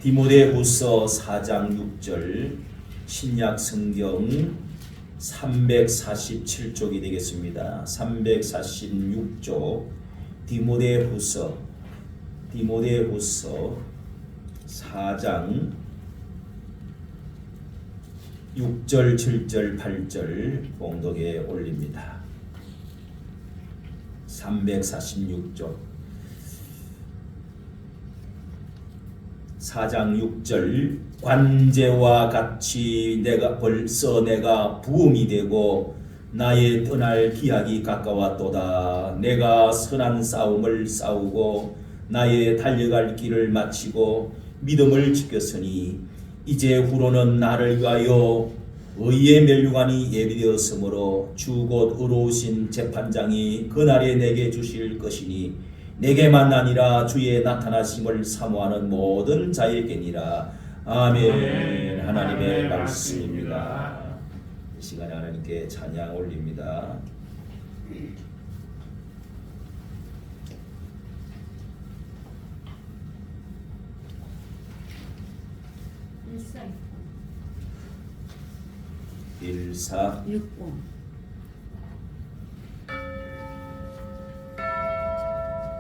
디모데후서 4장 6절 신약 성경 347쪽이 되겠습니다. 346쪽 디모데후서 4장 6절, 7절, 8절 봉독에 올립니다. 346쪽 4장 6절 관제와 같이 벌써 내가 부음이 되고 나의 떠날 기약이 가까웠도다. 내가 선한 싸움을 싸우고 나의 달려갈 길을 마치고 믿음을 지켰으니 이제 후로는 나를 위하여 의의 멸류관이 예비되었으므로 주 곧 의로우신 재판장이 그날에 내게 주실 것이니 내게만 아니라 주의 나타나심을 사모하는 모든 자에게니라. 아멘. 하나님의 말씀입니다. 이 시간에 하나님께 찬양 올립니다. 일사 60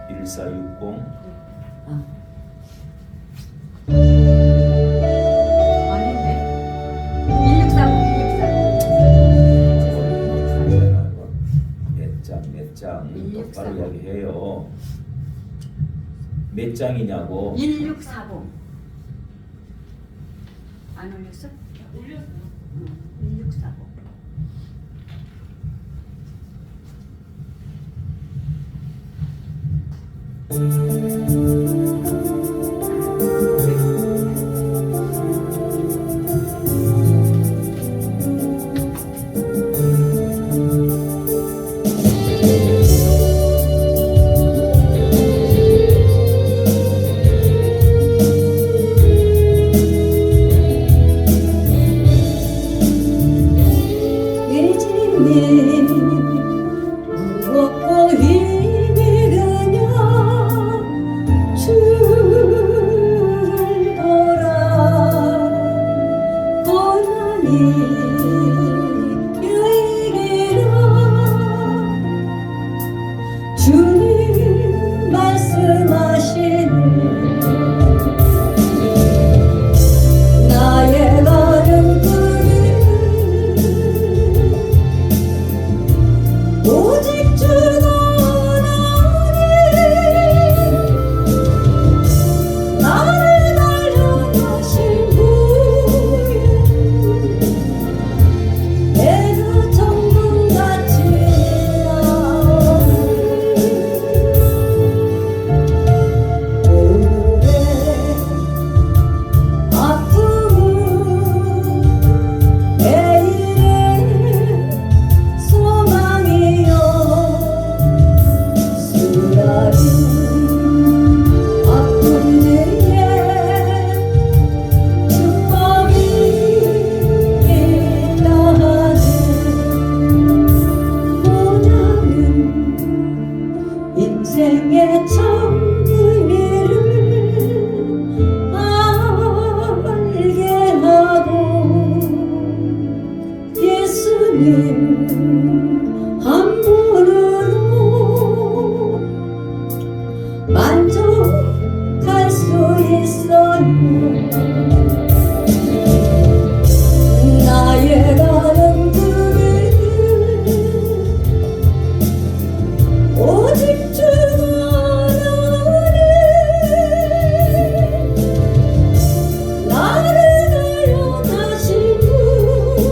1460 아닌데 1640 몇 장 똑바로 이야기해요. 몇 장이냐고. 1640 안 올렸어? 올렸어요. 1640 무겁고 힘이 그냥 주를 보라. 고난이 유익이라 주님 말씀하시네. 나의 걸음걸이 오직 주가 원하니 나를 달려가신 후에 내가 천국같이 오늘의 아픔은 내일의 소망이요. 수많은 아픔 뒤에 축복이 있다 하네. 고난은 인생의 참 의미를 알게 하고 예수님 한 분으로 만족할 수 있어요. 나의 걸음걸이 오직 주가 원하니 나를 데려가신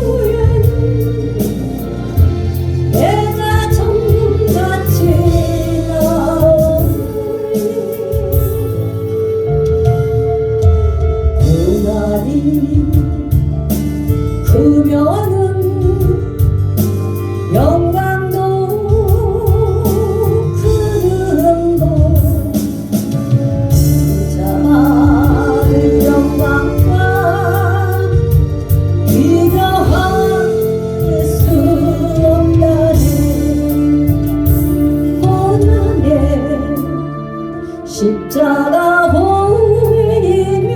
후에는 내가 천국같이 나오리. 고난이 크면은 영광도 큰 것. 자를 영광과 비교할 수 없다네. 고난의 십자가 보이며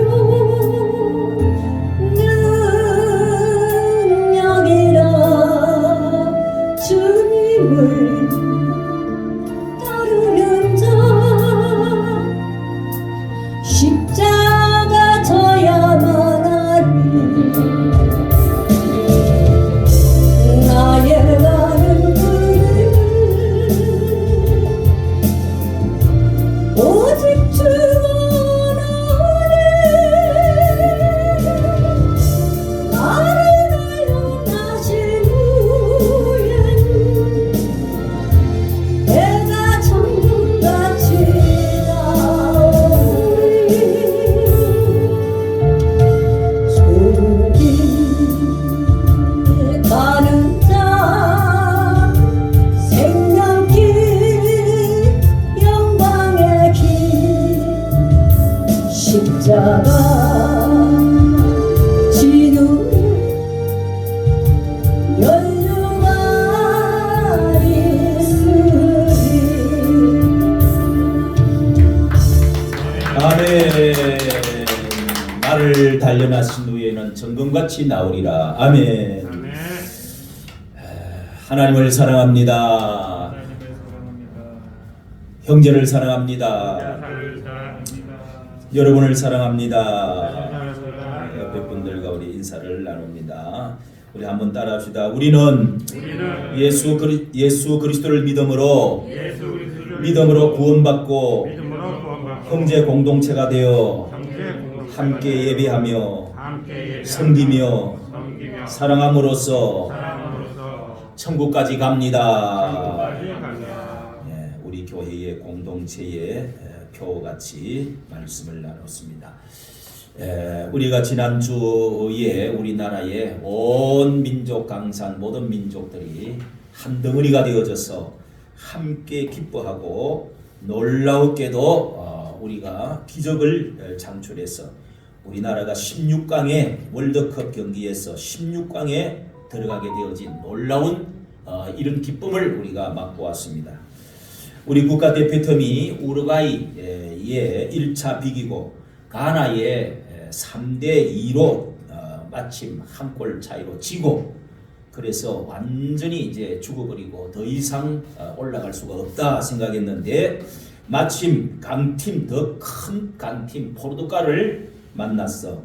자가 지누에 연루가 있으리. 아멘. 나를 단련하신 후에는 정금같이 나오리라. 아멘. 아멘. 하나님을 사랑합니다. 하나님을 사랑합니다. 형제를 사랑합니다. 나를 사랑합니다. 여러분을 사랑합니다. 나를 사랑합니다. 옆에 분들과 우리 인사를 나눕니다. 우리 한번 따라합시다. 우리는 우리는 예수 그리스도를 믿음으로 예수 그리스도를 믿음으로 구원받고 믿음으로 구원받고 형제 공동체가 되어 형제 공동체가 함께 예배하며 함께 예배하며 섬기며 섬기며 사랑함으로써 사랑함으로써 천국까지 갑니다. 천국까지 갑니다. 예, 우리 교회의 공동체의 표같이 말씀을 나눴습니다. 우리가 지난주에 우리나라의 온 민족 강산 모든 민족들이 한 덩어리가 되어져서 함께 기뻐하고 놀라웠게도 우리가 기적을 창출해서 우리나라가 16강의 월드컵 경기에서 16강에 들어가게 되어진 놀라운 이런 기쁨을 우리가 맛보았습니다. 우리 국가대표팀이 우루과이에 1차 비기고 가나에 3대2로 마침 한 골 차이로 지고 그래서 완전히 이제 죽어버리고 더 이상 올라갈 수가 없다 생각했는데 마침 강팀 더 큰 강팀 포르투갈을 만났어.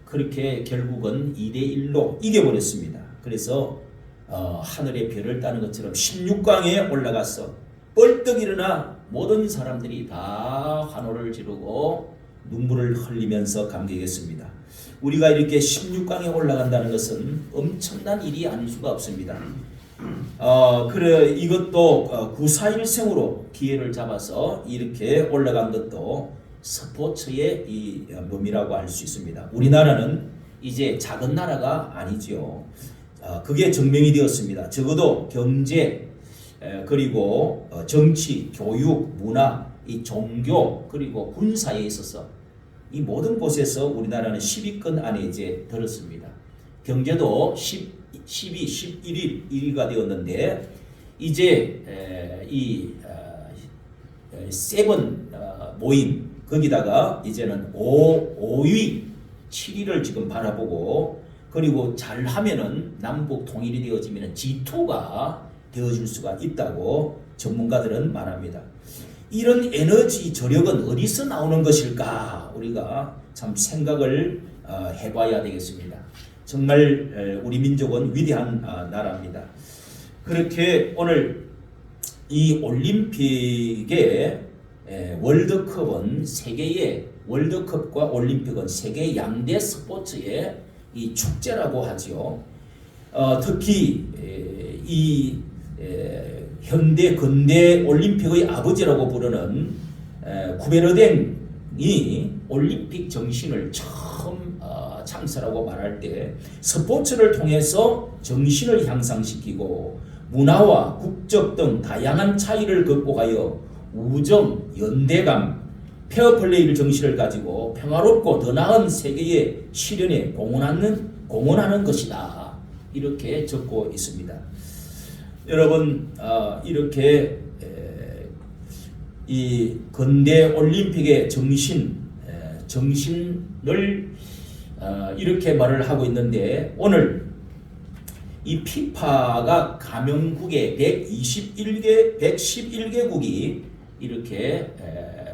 그렇게 결국은 2대1로 이겨버렸습니다. 그래서 하늘의 별을 따는 것처럼 16강에 올라갔어. 뻘떡 일어나 모든 사람들이 다 환호를 지르고 눈물을 흘리면서 감격했습니다. 우리가 이렇게 16강에 올라간다는 것은 엄청난 일이 아닐 수가 없습니다. 그래 이것도 941생으로 기회를 잡아서 이렇게 올라간 것도 스포츠의 이 묘미라고 할 수 있습니다. 우리나라는 이제 작은 나라가 아니죠. 그게 증명이 되었습니다. 적어도 경제 그리고 정치, 교육, 문화, 이 종교 그리고 군사에 있어서 이 모든 곳에서 우리나라는 10위권 안에 이제 들었습니다. 경제도 12, 11위가 되었는데 이제 이 세븐 모임 거기다가 이제는 5위, 7위를 지금 바라보고 그리고 잘하면은 남북 통일이 되어지면 G2가 되어줄 수가 있다고 전문가들은 말합니다. 이런 에너지 저력은 어디서 나오는 것일까? 우리가 참 생각을 해봐야 되겠습니다. 정말 우리 민족은 위대한 나라입니다. 그렇게 오늘 이 올림픽의 월드컵은 세계의 월드컵과 올림픽은 세계 양대 스포츠의 이 축제라고 하죠. 특히 이 현대 근대 올림픽의 아버지라고 부르는 구베르댕이 올림픽 정신을 처음 창설하고 말할 때 스포츠를 통해서 정신을 향상시키고 문화와 국적 등 다양한 차이를 극복하여 우정, 연대감, 페어플레이를 정신을 가지고 평화롭고 더 나은 세계의 실현에 공헌하는 것이다. 이렇게 적고 있습니다. 여러분 이렇게 이 근대 올림픽의 정신을 이렇게 말을 하고 있는데 오늘 이 피파가 가명국의 111개국이 이렇게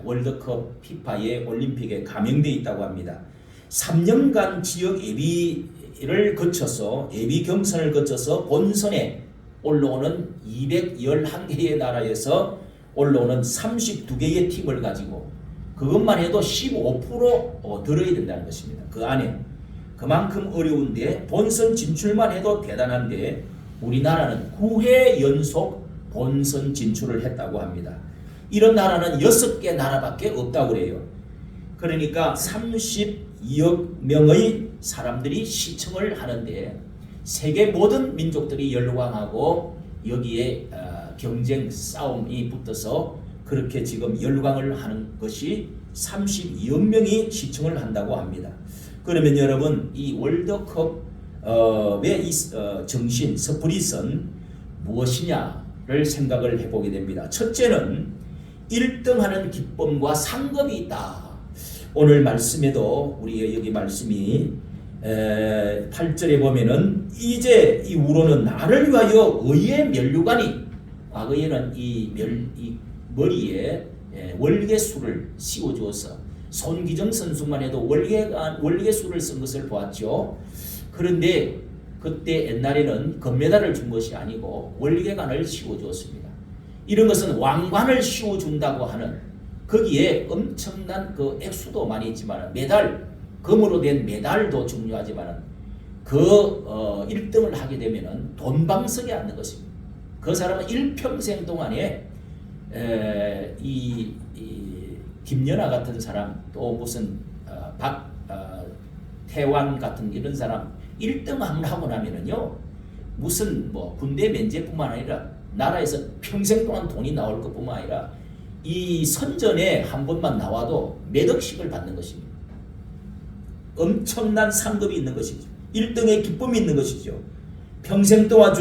월드컵 피파의 올림픽에 가명되어 있다고 합니다. 3년간 지역 예비를 거쳐서 예비 경선을 거쳐서 본선에 올라오는 211개의 나라에서 올라오는 32개의 팀을 가지고 그것만 해도 15% 들어야 된다는 것입니다. 그 안에 그만큼 어려운데 본선 진출만 해도 대단한데 우리나라는 9회 연속 본선 진출을 했다고 합니다. 이런 나라는 6개 나라밖에 없다고 그래요. 그러니까 32억 명의 사람들이 시청을 하는데 세계 모든 민족들이 열광하고 여기에 경쟁 싸움이 붙어서 그렇게 지금 열광을 하는 것이 32억 명이 시청을 한다고 합니다. 그러면 여러분 이 월드컵의 이 정신 스피릿은 무엇이냐를 생각을 해보게 됩니다. 첫째는 1등하는 기쁨과 상급이 있다. 오늘 말씀에도 우리 여기 말씀이 8절에 보면은 이제 이후로는 나를 위하여 의의 면류관이, 과거에는 이 머리에 월계수를 씌워주어서 손기정 선수만 해도 월계수를 쓴 것을 보았죠. 그런데 그때 옛날에는 금메달을 준 것이 아니고 월계관을 씌워주었습니다. 이런 것은 왕관을 씌워준다고 하는, 거기에 엄청난 그 액수도 많이 있지만 메달, 금으로 된 메달도 중요하지만 그 1등을 하게 되면은 돈방석에 앉는 것입니다. 그 사람은 일평생 동안에 이 김연아 같은 사람, 또 무슨 태완 같은 이런 사람 1등 한번 하고 나면은요, 무슨 뭐 군대 면제뿐만 아니라 나라에서 평생 동안 돈이 나올 것뿐만 아니라 이 선전에 한 번만 나와도 몇 억씩을 받는 것입니다. 엄청난 상급이 있는 것이죠. 1등의 기쁨이 있는 것이죠. 평생 동안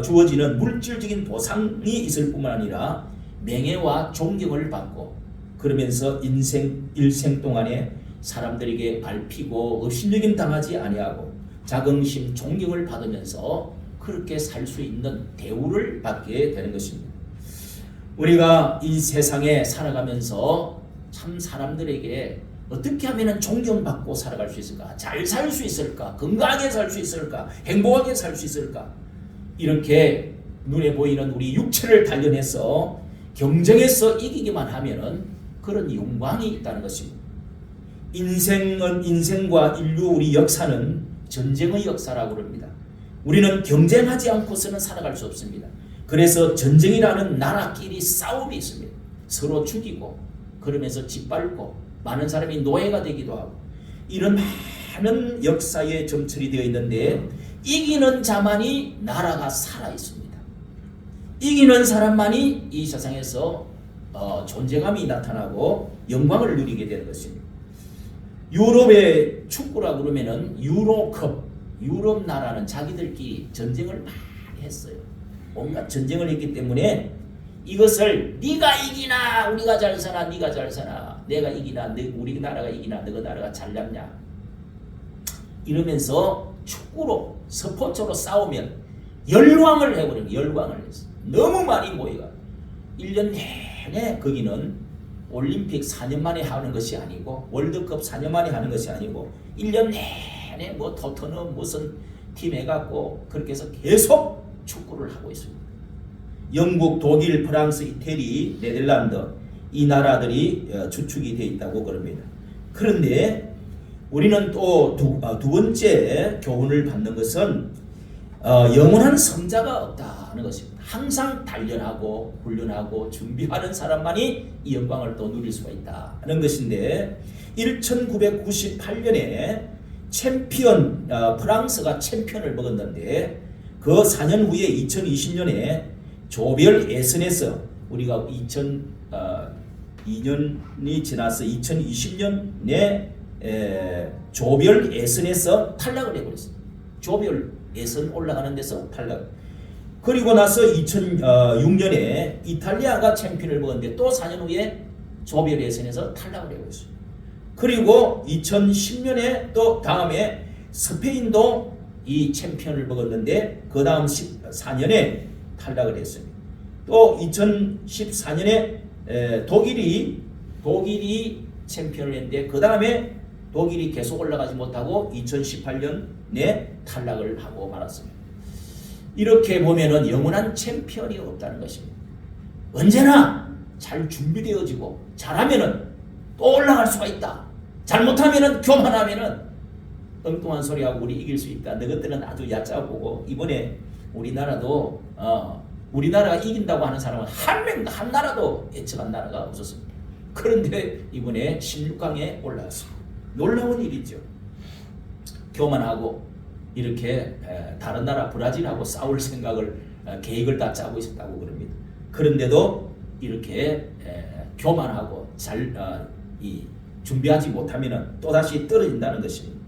주어지는 물질적인 보상이 있을 뿐만 아니라 명예와 존경을 받고, 그러면서 일생 동안에 사람들에게 밟히고 업신여김 당하지 아니하고 자긍심, 존경을 받으면서 그렇게 살 수 있는 대우를 받게 되는 것입니다. 우리가 이 세상에 살아가면서 참 사람들에게 어떻게 하면 존경받고 살아갈 수 있을까? 잘 살 수 있을까? 건강하게 살 수 있을까? 행복하게 살 수 있을까? 이렇게 눈에 보이는 우리 육체를 단련해서 경쟁에서 이기기만 하면은 그런 영광이 있다는 것입니다. 인생과 인류 우리 역사는 전쟁의 역사라고 합니다. 우리는 경쟁하지 않고서는 살아갈 수 없습니다. 그래서 전쟁이라는 나라끼리 싸움이 있습니다. 서로 죽이고 그러면서 짓밟고 많은 사람이 노예가 되기도 하고, 이런 많은 역사에 점철이 되어 있는데 이기는 자만이 나라가 살아 있습니다. 이기는 사람만이 이 세상에서 존재감이 나타나고 영광을 누리게 되는 것입니다. 유럽의 축구라고 그러면은 유로컵, 유럽 나라는 자기들끼리 전쟁을 많이 했어요. 온갖 전쟁을 했기 때문에 이것을 네가 이기나 우리가 잘 사나, 네가 잘 사나, 내가 이기나 우리 나라가 이기나 너희 나라가 잘났냐, 이러면서 축구로 스포츠로 싸우면 열광을 해버리는, 열광을 했어. 너무 많이 모여가 1년 내내, 거기는 올림픽 4년 만에 하는 것이 아니고 월드컵 4년 만에 하는 것이 아니고 1년 내내 뭐 토트넘 무슨 팀 해갖고 그렇게 해서 계속 축구를 하고 있습니다. 영국, 독일, 프랑스, 이태리, 네덜란드, 이 나라들이 주축이 되어 있다고 그럽니다. 그런데 우리는 또 두 번째 교훈을 받는 것은 영원한 성자가 없다는 것입니다. 항상 단련하고 훈련하고 준비하는 사람만이 이 영광을 또 누릴 수가 있다는 것인데, 1998년에 챔피언, 프랑스가 챔피언을 먹었는데 그 4년 후에 2020년에 조별 예선에서 우리가 2002년이 지나서 2020년에 조별 예선에서 탈락을 해버렸어요. 조별 예선 올라가는 데서 탈락. 그리고 나서 2006년에 이탈리아가 챔피언을 먹었는데 또 4년 후에 조별 예선에서 탈락을 해버렸어요. 그리고 2010년에 또 다음에 스페인도 이 챔피언을 먹었는데 그 다음 14년에 탈락을 했습니다. 또 2014년에 독일이 챔피언을 했는데 그 다음에 독일이 계속 올라가지 못하고 2018년에 탈락을 하고 말았습니다. 이렇게 보면은 영원한 챔피언이 없다는 것입니다. 언제나 잘 준비되어지고 잘하면은 또 올라갈 수가 있다. 잘못하면은 교만하면은 엉뚱한 소리하고 우리 이길 수 있다. 너희들은 아주 얕잡아 보고, 이번에 우리나라도 우리나라가 이긴다고 하는 사람은 한 나라도 예측한 나라가 없었습니다. 그런데 이번에 16강에 올라왔습니다. 놀라운 일이죠. 교만하고 이렇게 다른 나라 브라질하고 싸울 생각을 계획을 다 짜고 있었다고 그럽니다. 그런데도 이렇게 교만하고 준비하지 못하면은 또다시 떨어진다는 것입니다.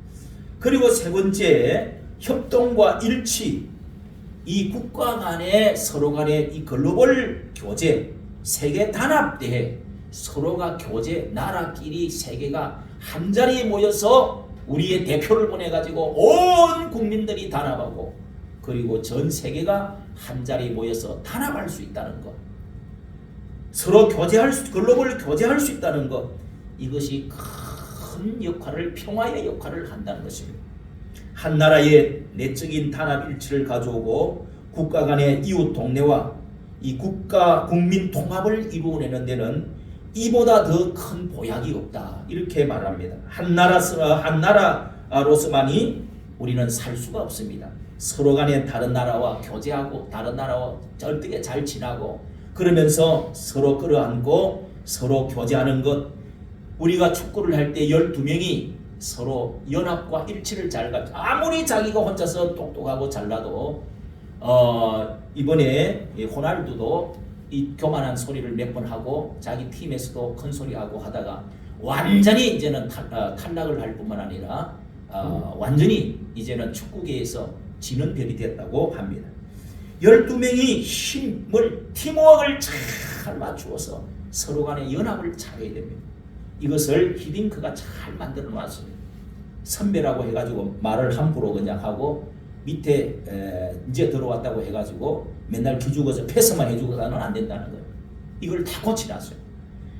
그리고 세 번째, 협동과 일치. 이 국가 간의 서로 간의 이 글로벌 교제, 세계 단합대회, 서로가 교제, 나라끼리 세계가 한자리에 모여서 우리의 대표를 보내가지고 온 국민들이 단합하고 그리고 전 세계가 한자리에 모여서 단합할 수 있다는 것, 서로 글로벌 교제할 수 있다는 것, 이것이 큰 역할을, 평화의 역할을 한다는 것입니다. 한 나라의 내적인 단합 일치를 가져오고 국가 간의 이웃 동네와 이 국민 통합을 이루어내는 데는 이보다 더 큰 보약이 없다, 이렇게 말합니다. 한 나라로서만이 우리는 살 수가 없습니다. 서로 간에 다른 나라와 교제하고 다른 나라와 절대게 잘 지나고 그러면서 서로 끌어안고 서로 교제하는 것. 우리가 축구를 할 때 12명이 서로 연합과 일치를 잘 가지고, 아무리 자기가 혼자서 똑똑하고 잘나도 이번에 호날두도 이 교만한 소리를 몇 번 하고 자기 팀에서도 큰 소리 하고 하다가 완전히 이제는 탈락을 할 뿐만 아니라 완전히 이제는 축구계에서 지는 별이 됐다고 합니다. 12명이 힘을, 팀워크를 잘 맞추어서 서로 간의 연합을 잘해야 됩니다. 이것을 히딩크가 잘 만들어 놨습니다. 선배라고 해가지고 말을 함부로 그냥 하고 밑에 이제 들어왔다고 해가지고 맨날 기죽어서 패스만 해주고서는 안 된다는 거예요. 이걸 다 고치놨어요.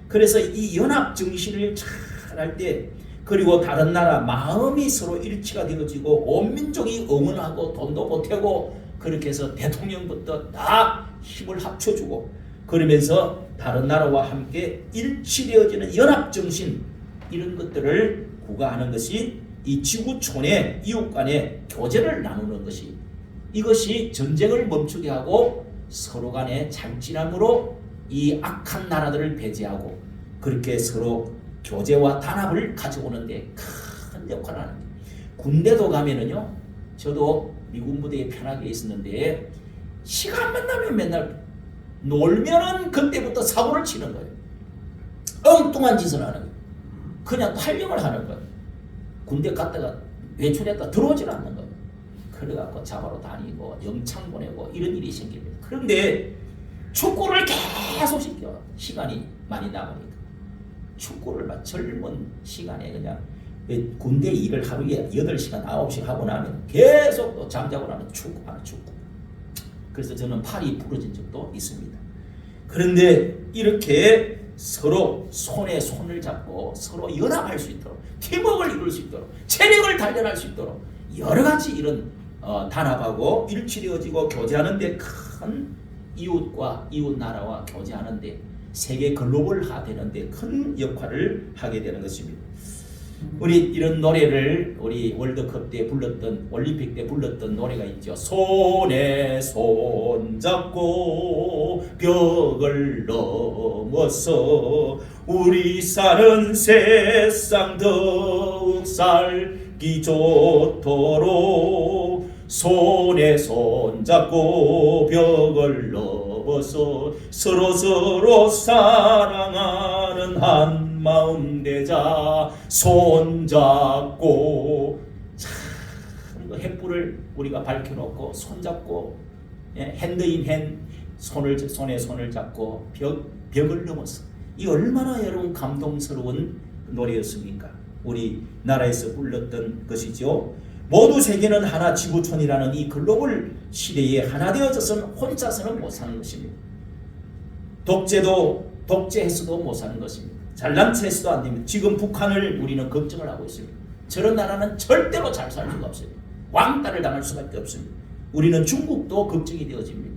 그래서 이 연합 정신을 잘 할 때, 그리고 다른 나라 마음이 서로 일치가 되어지고 온 민족이 응원하고 돈도 보태고 그렇게 해서 대통령부터 다 힘을 합쳐주고 그러면서 다른 나라와 함께 일치되어지는 연합정신, 이런 것들을 구가하는 것이 이 지구촌의 이웃 간의 교제를 나누는 것이, 이것이 전쟁을 멈추게 하고 서로 간의 잘 지남으로 이 악한 나라들을 배제하고 그렇게 서로 교제와 단합을 가져오는 데 큰 역할을 하는 거예요. 군대도 가면은요, 저도 미군 부대에 편하게 있었는데 시간만 나면 맨날 놀면은 그때부터 사고를 치는 거예요. 엉뚱한 짓을 하는 거예요. 그냥 탈령을 하는 거예요. 군대 갔다가 외출했다 들어오질 않는 거예요. 그래갖고 잡아로 다니고 영창 보내고 이런 일이 생깁니다. 그런데 축구를 계속 시켜. 시간이 많이 남으니까 축구를 막 젊은 시간에 그냥 군대 일을 하루에 8시간 9시간 하고 나면 계속 또 잠자고 나면 축구하는 축구. 그래서 저는 팔이 부러진 적도 있습니다. 그런데 이렇게 서로 손에 손을 잡고 서로 연합할 수 있도록, 팀워크를 이룰 수 있도록, 체력을 단련할 수 있도록 여러 가지 이런 단합하고 일치되어지고 교제하는 데 큰 이웃과 이웃 나라와 교제하는 데, 세계 글로벌화 되는 데 큰 역할을 하게 되는 것입니다. 우리 이런 노래를 우리 월드컵 때 불렀던, 올림픽 때 불렀던 노래가 있죠. 손에 손 잡고 벽을 넘어서 우리 사는 세상 더욱 살기 좋도록 손에 손 잡고 벽을 넘어서 서로 사랑하는 한 마음 되자. 손잡고 참 횃불을 우리가 밝혀놓고 손잡고, 핸드인 핸, 손에 손을 잡고 벽을 넘어서, 이 얼마나 여러분 감동스러운 노래였습니까? 우리 나라에서 불렀던 것이죠. 모두 세계는 하나, 지구촌이라는 이 글로벌 시대에 하나 되어져서는 혼자서는 못 사는 것입니다. 독재했어도 못 사는 것입니다. 잘난 체 해서도 안 됩니다. 지금 북한을 우리는 걱정을 하고 있습니다. 저런 나라는 절대로 잘 살 수가 없어요. 왕따를 당할 수밖에 없습니다. 우리는 중국도 걱정이 되어집니다.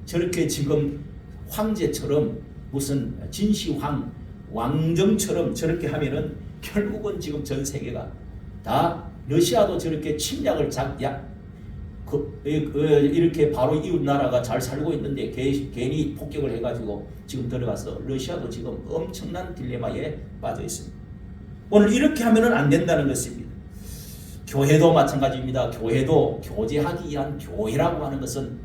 저렇게 지금 황제처럼 무슨 진시황 왕정처럼 저렇게 하면은 결국은 지금 전 세계가 다, 러시아도 저렇게 침략을 이렇게 바로 이웃 나라가 잘 살고 있는데 괜히 폭격을 해가지고 지금 들어가서 러시아도 지금 엄청난 딜레마에 빠져 있습니다. 오늘 이렇게 하면은 안 된다는 것입니다. 교회도 마찬가지입니다. 교회도 교제하기 위한 교회라고 하는 것은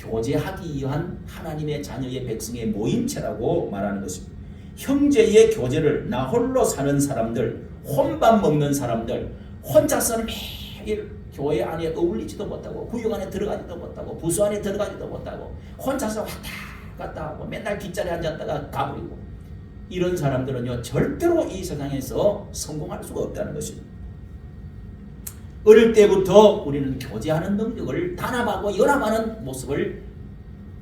교제하기 위한 하나님의 자녀의 백성의 모임체라고 말하는 것입니다. 형제의 교제를 나 홀로 사는 사람들, 혼밥 먹는 사람들, 혼자서는 매일 교회 안에 어울리지도 못하고 구역 안에 들어가지도 못하고 부수 안에 들어가지도 못하고 혼자서 왔다 갔다 하고 맨날 뒷자리에 앉았다가 가버리고 이런 사람들은요 절대로 이 세상에서 성공할 수가 없다는 것입니다. 어릴 때부터 우리는 교제하는 능력을 단합하고 연합하는 모습을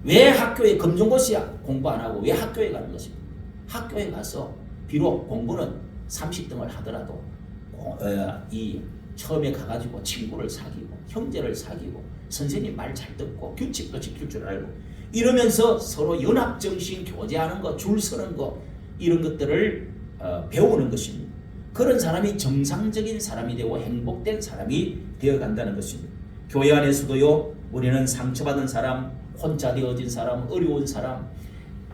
왜 학교에 검정고시야 공부 안 하고 왜 학교에 가는 것입니다. 학교에 가서 비록 공부는 30등을 하더라도 이 처음에 가가지고 친구를 사귀고 형제를 사귀고 선생님 말 잘 듣고 규칙도 지킬 줄 알고 이러면서 서로 연합정신 교제하는 거, 줄 서는 거 이런 것들을 배우는 것입니다. 그런 사람이 정상적인 사람이 되고 행복된 사람이 되어간다는 것입니다. 교회 안에서도요 우리는 상처받은 사람, 혼자 되어진 사람, 어려운 사람,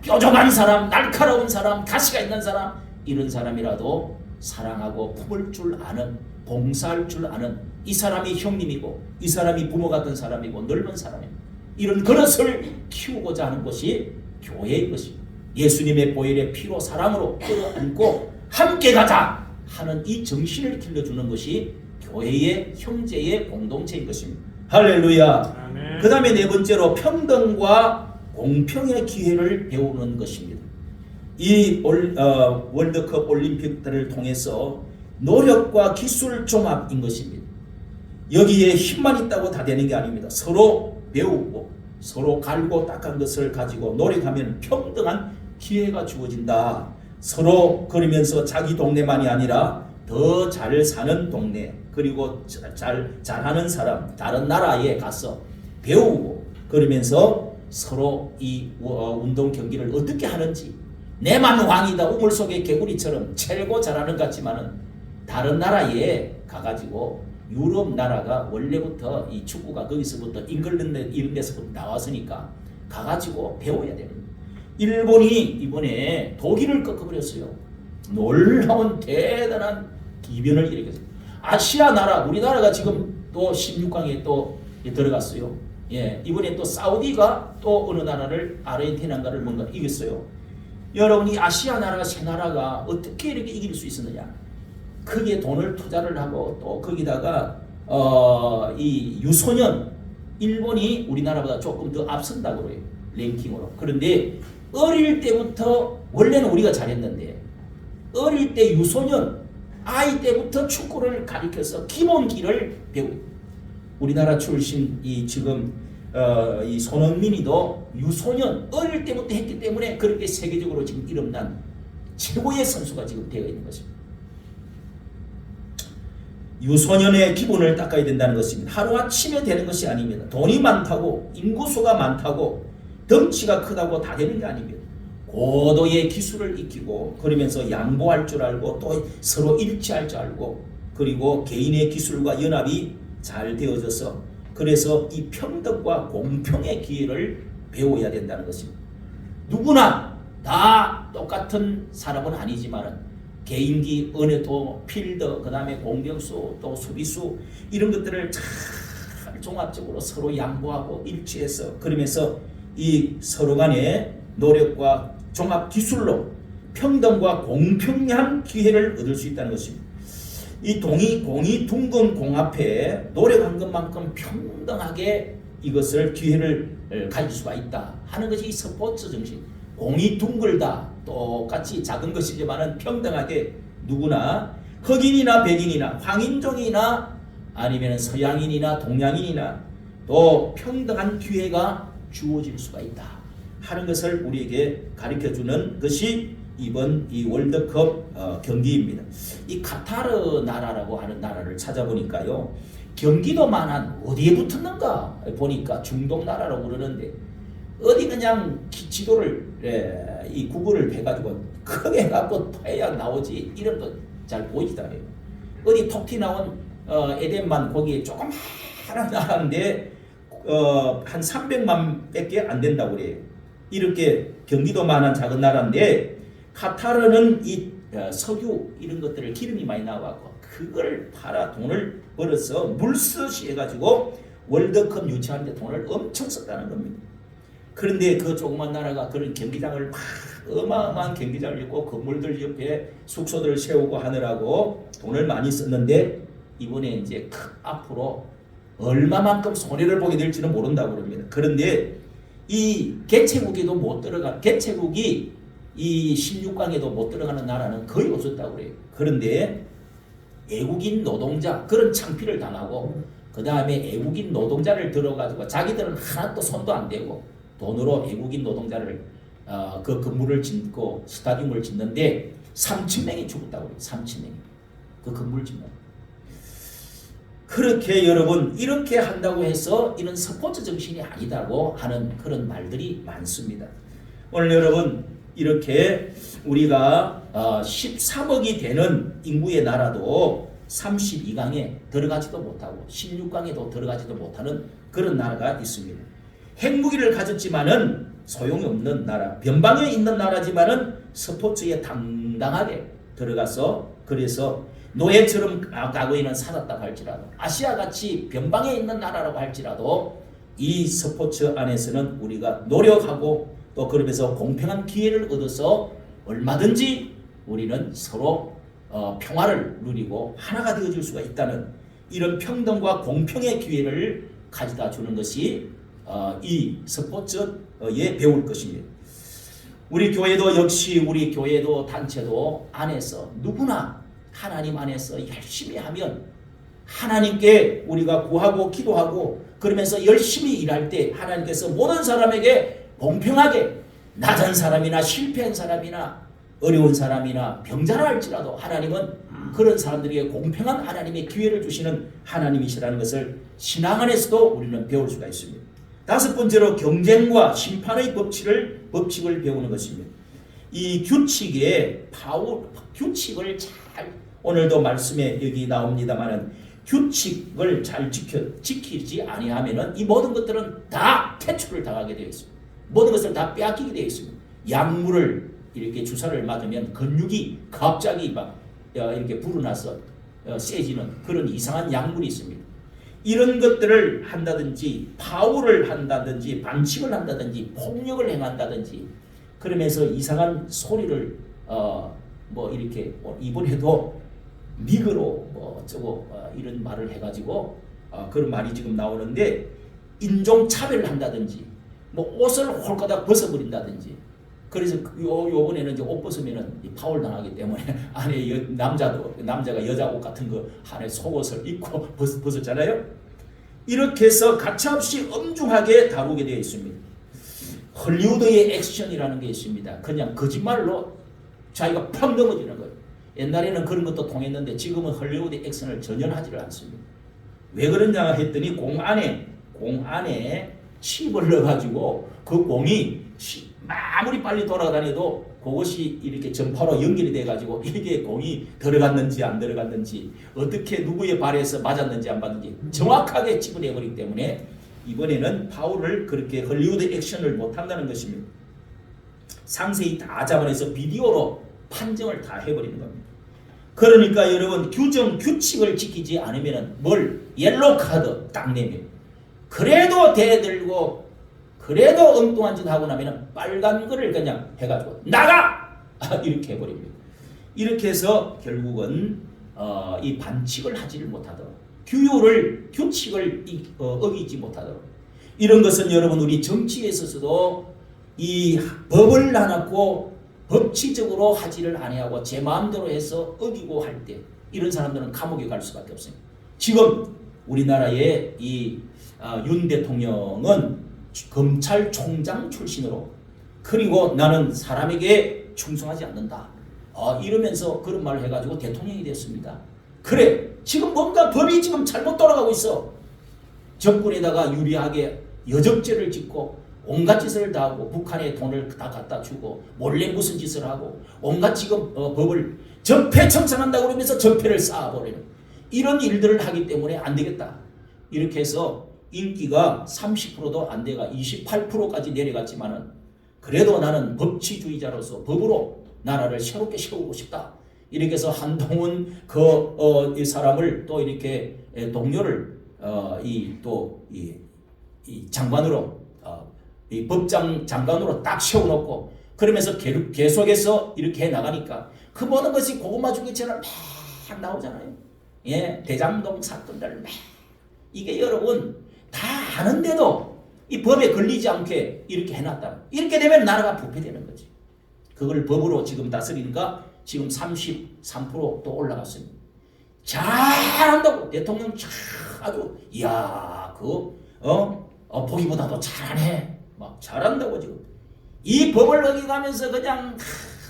뾰족한 사람, 날카로운 사람, 가시가 있는 사람 이런 사람이라도 사랑하고 품을 줄 아는, 봉사할 줄 아는 이 사람이 형님이고 이 사람이 부모 같은 사람이고 넓은 사람입니다. 이런 그릇을 키우고자 하는 것이 교회인 것입니다. 예수님의 보혈의 피로 사랑으로 끌어안고 함께 가자 하는 이 정신을 길러주는 것이 교회의 형제의 공동체인 것입니다. 할렐루야. 그 다음에 네 번째로 평등과 공평의 기회를 배우는 것입니다. 이 월드컵 올림픽들을 통해서 노력과 기술 종합인 것입니다. 여기에 힘만 있다고 다 되는 게 아닙니다. 서로 배우고 서로 갈고 닦은 것을 가지고 노력하면 평등한 기회가 주어진다. 서로 그러면서 자기 동네만이 아니라 더 잘 사는 동네 그리고 잘하는 사람 다른 나라에 가서 배우고 그러면서 서로 이 운동 경기를 어떻게 하는지 내만 왕이다 우물 속의 개구리처럼 최고 잘하는 것 같지만은 다른 나라에 가가지고 유럽 나라가 원래부터 이 축구가 거기서부터 잉글랜드 이런 데서부터 나왔으니까 가가지고 배워야 됩니다. 일본이 이번에 독일을 꺾어버렸어요. 놀라운 대단한 기변을 일으켰어요. 아시아 나라 우리나라가 지금 또 16강에 또 들어갔어요. 예, 이번에 또 사우디가 또 어느 나라를 아르헨티나인가를 뭔가 이겼어요. 여러분 이 아시아 나라가 세 나라가 어떻게 이렇게 이길 수 있었느냐? 크게 돈을 투자를 하고 또 거기다가 이 유소년 일본이 우리나라보다 조금 더 앞선다고 해요. 랭킹으로. 그런데 어릴 때부터 원래는 우리가 잘했는데 어릴 때 유소년 아이 때부터 축구를 가르쳐서 기본기를 배우고 우리나라 출신 이 지금 이 손흥민이도 유소년 어릴 때부터 했기 때문에 그렇게 세계적으로 지금 이름난 최고의 선수가 지금 되어 있는 것입니다. 유소년의 기본을 닦아야 된다는 것입니다. 하루아침에 되는 것이 아닙니다. 돈이 많다고 인구수가 많다고 덩치가 크다고 다 되는 게 아닙니다. 고도의 기술을 익히고 그러면서 양보할 줄 알고 또 서로 일치할 줄 알고 그리고 개인의 기술과 연합이 잘 되어져서 그래서 이 평등과 공평의 기회를 배워야 된다는 것입니다. 누구나 다 똑같은 사람은 아니지만 개인기, 어느 또 필더, 그 다음에 공격수, 또 수비수 이런 것들을 잘 종합적으로 서로 양보하고 일치해서 그러면서 이 서로 간의 노력과 종합 기술로 평등과 공평한 기회를 얻을 수 있다는 것입니다. 이 공이 둥근 공 앞에 노력한 것만큼 평등하게 이것을 기회를 가질 수가 있다 하는 것이 스포츠 정신. 공이 둥글다 똑같이 작은 것이지만은 평등하게 누구나 흑인이나 백인이나 황인종이나 아니면 서양인이나 동양인이나 또 평등한 기회가 주어질 수가 있다 하는 것을 우리에게 가르쳐주는 것이 이번 이 월드컵 경기입니다. 이 카타르 나라라고 하는 나라를 찾아보니까요. 경기도만한 어디에 붙었는가 보니까 중동 나라라고 그러는데 어디 그냥 지도를 이 구글을 해가지고 크게 해갖고 해야 나오지 이런 거 잘 보이지도 않아요. 어디 톡 튀 나온 에덴만 거기에 조금 하나 나라인데 한 300만 밖에 안 된다고 그래요. 이렇게 경기도만한 작은 나라인데 카타르는 이 석유 이런 것들을 기름이 많이 나와갖고 그걸 팔아 돈을 벌어서 물쓰시 해가지고 월드컵 유치하는데 돈을 엄청 썼다는 겁니다. 그런데 그 조그만 나라가 그런 경기장을 막 어마어마한 경기장을 짓고 건물들 옆에 숙소들을 세우고 하느라고 돈을 많이 썼는데 이번에 이제 앞으로 얼마만큼 손해를 보게 될지는 모른다고 그럽니다. 그런데 이 개최국에도 못 들어가 개최국이 이 16강에도 못 들어가는 나라는 거의 없었다고 그래요. 그런데 애국인 노동자 그런 창피를 당하고 그 다음에 애국인 노동자를 들어가지고 자기들은 하나도 손도 안 대고 돈으로 애국인 노동자를 그 건물을 짓고 스타디움을 짓는데 3,000명이 죽었다고 그래요. 3,000명이 그 건물을 짓는. 그렇게 여러분 이렇게 한다고 해서 이런 스포츠 정신이 아니다고 하는 그런 말들이 많습니다. 오늘 여러분 이렇게 우리가 13억이 되는 인구의 나라도 32강에 들어가지도 못하고 16강에도 들어가지도 못하는 그런 나라가 있습니다. 핵무기를 가졌지만은 소용이 없는 나라, 변방에 있는 나라지만은 스포츠에 당당하게 들어가서 그래서 노예처럼 과거에는 살았다고 할지라도 아시아같이 변방에 있는 나라라고 할지라도 이 스포츠 안에서는 우리가 노력하고 또 그러면서 공평한 기회를 얻어서 얼마든지 우리는 서로 평화를 누리고 하나가 되어줄 수가 있다는 이런 평등과 공평의 기회를 가져다 주는 것이 이 스포츠에 배울 것입니다. 우리 교회도 역시 우리 교회도 단체도 안에서 누구나 하나님 안에서 열심히 하면 하나님께 우리가 구하고 기도하고 그러면서 열심히 일할 때 하나님께서 모든 사람에게 공평하게 낮은 사람이나 실패한 사람이나 어려운 사람이나 병자라 할지라도 하나님은 그런 사람들에게 공평한 하나님의 기회를 주시는 하나님이시라는 것을 신앙 안에서도 우리는 배울 수가 있습니다. 다섯 번째로 경쟁과 심판의 법칙을 배우는 것입니다. 이 규칙을 잘 오늘도 말씀에 여기 나옵니다만은 규칙을 잘 지키지 아니하면은 이 모든 것들은 다 퇴출을 당하게 되어 있습니다. 모든 것을 다 빼앗기게 되어 있습니다. 약물을 이렇게 주사를 맞으면 근육이 갑자기 막 이렇게 불어나서 세지는 그런 이상한 약물이 있습니다. 이런 것들을 한다든지 파울을 한다든지 반칙을 한다든지 폭력을 행한다든지 그러면서 이상한 소리를 뭐 이렇게 이번에도 미그로 이런 말을 해가지고 그런 말이 지금 나오는데 인종 차별을 한다든지 뭐 옷을 홀가닥 벗어버린다든지 그래서 요번에는 이제 옷 벗으면은 파울 당하기 때문에 안에 남자가 여자 옷 같은 거 안에 속옷을 입고 벗었잖아요. 이렇게 해서 가차없이 엄중하게 다루게 되어 있습니다. 헐리우드의 액션이라는 게 있습니다. 그냥 거짓말로 자기가 팍 넘어지는 거예요. 옛날에는 그런 것도 통했는데 지금은 헐리우드 액션을 전혀 하지를 않습니다. 왜 그러냐 했더니 공 안에 칩을 넣어가지고 그 공이 아무리 빨리 돌아다녀도 그것이 이렇게 전파로 연결이 돼가지고 이게 공이 들어갔는지 안 들어갔는지 어떻게 누구의 발에서 맞았는지 안 맞는지 정확하게 칩을 해버리기 때문에 이번에는 파울을 그렇게 헐리우드 액션을 못한다는 것입니다. 상세히 다 잡아내서 비디오로 판정을 다 해버리는 겁니다. 그러니까 여러분 규칙을 지키지 않으면 옐로우 카드 딱 내면 그래도 대들고 그래도 엉뚱한 짓 하고 나면 빨간 거를 그냥 해가지고 나가! 이렇게 해버립니다. 이렇게 해서 결국은 이 반칙을 하지를 못하도록 규칙을 어기지 못하도록 이런 것은 여러분 우리 정치에 있어서도 이 법을 놔놓고 법치적으로 하지를 아니하고 제 마음대로 해서 어기고 할 때 이런 사람들은 감옥에 갈 수밖에 없습니다. 지금 우리나라의 이 윤 대통령은 검찰총장 출신으로 그리고 나는 사람에게 충성하지 않는다 이러면서 그런 말을 해가지고 대통령이 됐습니다. 그래 지금 뭔가 법이 지금 잘못 돌아가고 있어. 정권에다가 유리하게 여적죄를 짓고 온갖 짓을 다 하고 북한에 돈을 다 갖다 주고 몰래 무슨 짓을 하고 온갖 지금 법을 적폐청산한다고 그러면서 적폐를 쌓아버리는 이런 일들을 하기 때문에 안 되겠다. 이렇게 해서 인기가 30%도 안 돼가 28%까지 내려갔지만은 그래도 나는 법치주의자로서 법으로 나라를 새롭게 세우고 싶다. 이렇게 해서 한동훈 이 사람을 또 이렇게 동료를 이 장관으로 이 법장 장관으로 딱 세워놓고 그러면서 계속해서 이렇게 해 나가니까 그 모든 것이 고구마 중계처럼 막 나오잖아요. 예, 대장동 사건들 막 이게 여러분 다 아는데도 이 법에 걸리지 않게 이렇게 해놨다. 이렇게 되면 나라가 부패되는 거지. 그걸 법으로 지금 다스리니까 지금 33%또 올라갔습니다. 잘한다고 대통령 아주 이야 보기보다도 잘하네 막 잘한다고 지금 이 법을 어겨가면서 그냥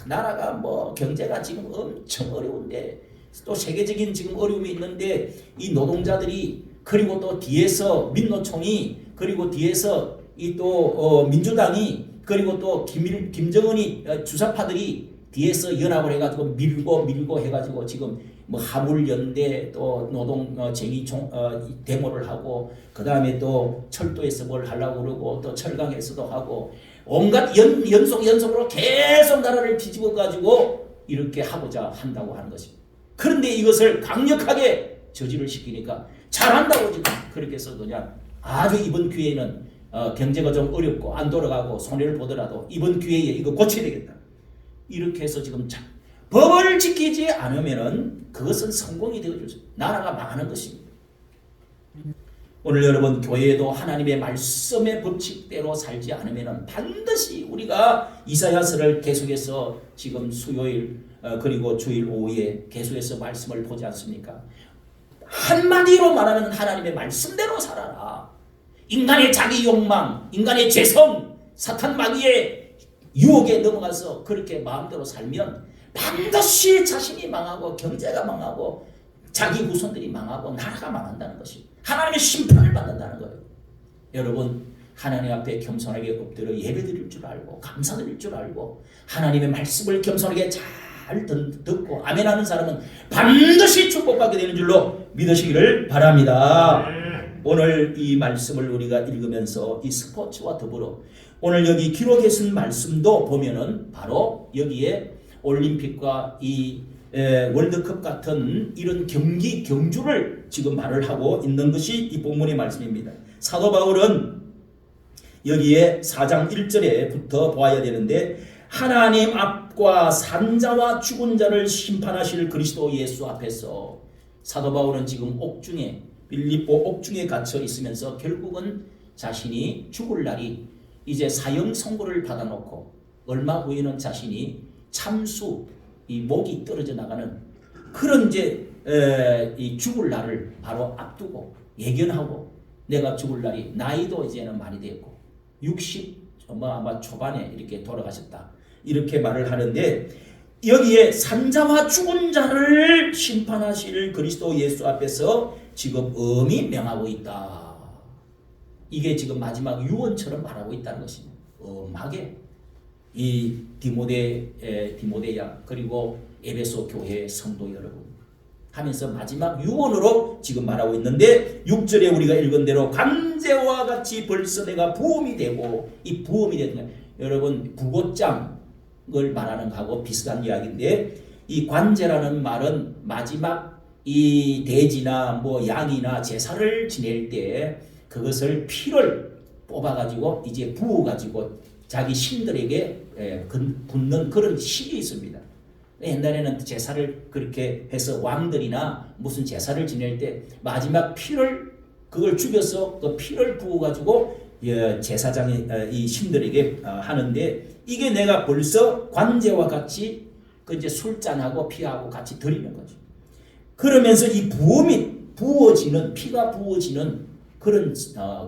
나라가 뭐 경제가 지금 엄청 어려운데 또 세계적인 지금 어려움이 있는데 이 노동자들이 그리고 또 뒤에서 민노총이 그리고 뒤에서 이 또 민주당이 그리고 또 김정은이 주사파들이 뒤에서 연합을 해가지고 밀고 해가지고 지금 뭐 하물연대 또 노동쟁이 데모를 하고 그 다음에 또 철도에서 뭘 하려고 그러고 또 철강에서도 하고 온갖 연속으로 계속 나라를 뒤집어 가지고 이렇게 하고자 한다고 하는 것입니다. 그런데 이것을 강력하게 저지를 시키니까 잘한다고 지금 그렇게 해서 그냥 아주 이번 기회에는 경제가 좀 어렵고 안 돌아가고 손해를 보더라도 이번 기회에 이거 고쳐야 되겠다. 이렇게 해서 지금 법을 지키지 않으면은 그것은 성공이 되어주죠. 나라가 망하는 것입니다. 오늘 여러분 교회도 하나님의 말씀의 법칙대로 살지 않으면은 반드시 우리가 이사야서를 계속해서 지금 수요일 그리고 주일 오후에 계속해서 말씀을 보지 않습니까? 한마디로 말하면 하나님의 말씀대로 살아라. 인간의 자기 욕망, 인간의 죄성, 사탄 마귀의 유혹에 넘어가서 그렇게 마음대로 살면 반드시 자신이 망하고 경제가 망하고 자기 후손들이 망하고 나라가 망한다는 것이 하나님의 심판을 받는다는 거예요. 여러분 하나님 앞에 겸손하게 엎드려 예배드릴 줄 알고 감사드릴 줄 알고 하나님의 말씀을 겸손하게 잘 듣고 아멘하는 사람은 반드시 축복받게 되는 줄로 믿으시기를 바랍니다. 오늘 이 말씀을 우리가 읽으면서 이 스포츠와 더불어 오늘 여기 기록해 쓴 말씀도 보면은 바로 여기에 올림픽과 이 월드컵 같은 이런 경주를 지금 말을 하고 있는 것이 이 본문의 말씀입니다. 사도 바울은 여기에 4장 1절에부터 보아야 되는데 하나님 앞과 산자와 죽은 자를 심판하실 그리스도 예수 앞에서 사도 바울은 지금 옥중에 빌립보 옥중에 갇혀 있으면서 결국은 자신이 죽을 날이 이제 사형 선고를 받아놓고 얼마 후에는 자신이 참수 이 목이 떨어져 나가는 그런 이제 이 죽을 날을 바로 앞두고 예견하고 내가 죽을 날이 나이도 이제는 많이 됐고 60 아마 초반에 이렇게 돌아가셨다 이렇게 말을 하는데 여기에 산자와 죽은 자를 심판하실 그리스도 예수 앞에서 지금 엄히 명하고 있다. 이게 지금 마지막 유언처럼 말하고 있다는 것입니다. 엄하게 이 디모데야 그리고 에베소 교회 성도 여러분 하면서 마지막 유언으로 지금 말하고 있는데 6절에 우리가 읽은 대로 관제와 같이 벌써 내가 부음이 되고 이 부음이 되는 여러분 부고장을 말하는 거하고 비슷한 이야기인데 이 관제라는 말은 마지막 이 돼지나 뭐 양이나 제사를 지낼 때 그것을 피를 뽑아가지고 이제 부어가지고 자기 신들에게 붓는 그런 식이 있습니다. 옛날에는 제사를 그렇게 해서 왕들이나 무슨 제사를 지낼 때 마지막 피를 그걸 죽여서 그 피를 부어가지고 제사장이 이 신들에게 하는데 이게 내가 벌써 관제와 같이 그 이제 술잔하고 피하고 같이 드리는 거죠. 그러면서 이 부어지는 피가 부어지는 그런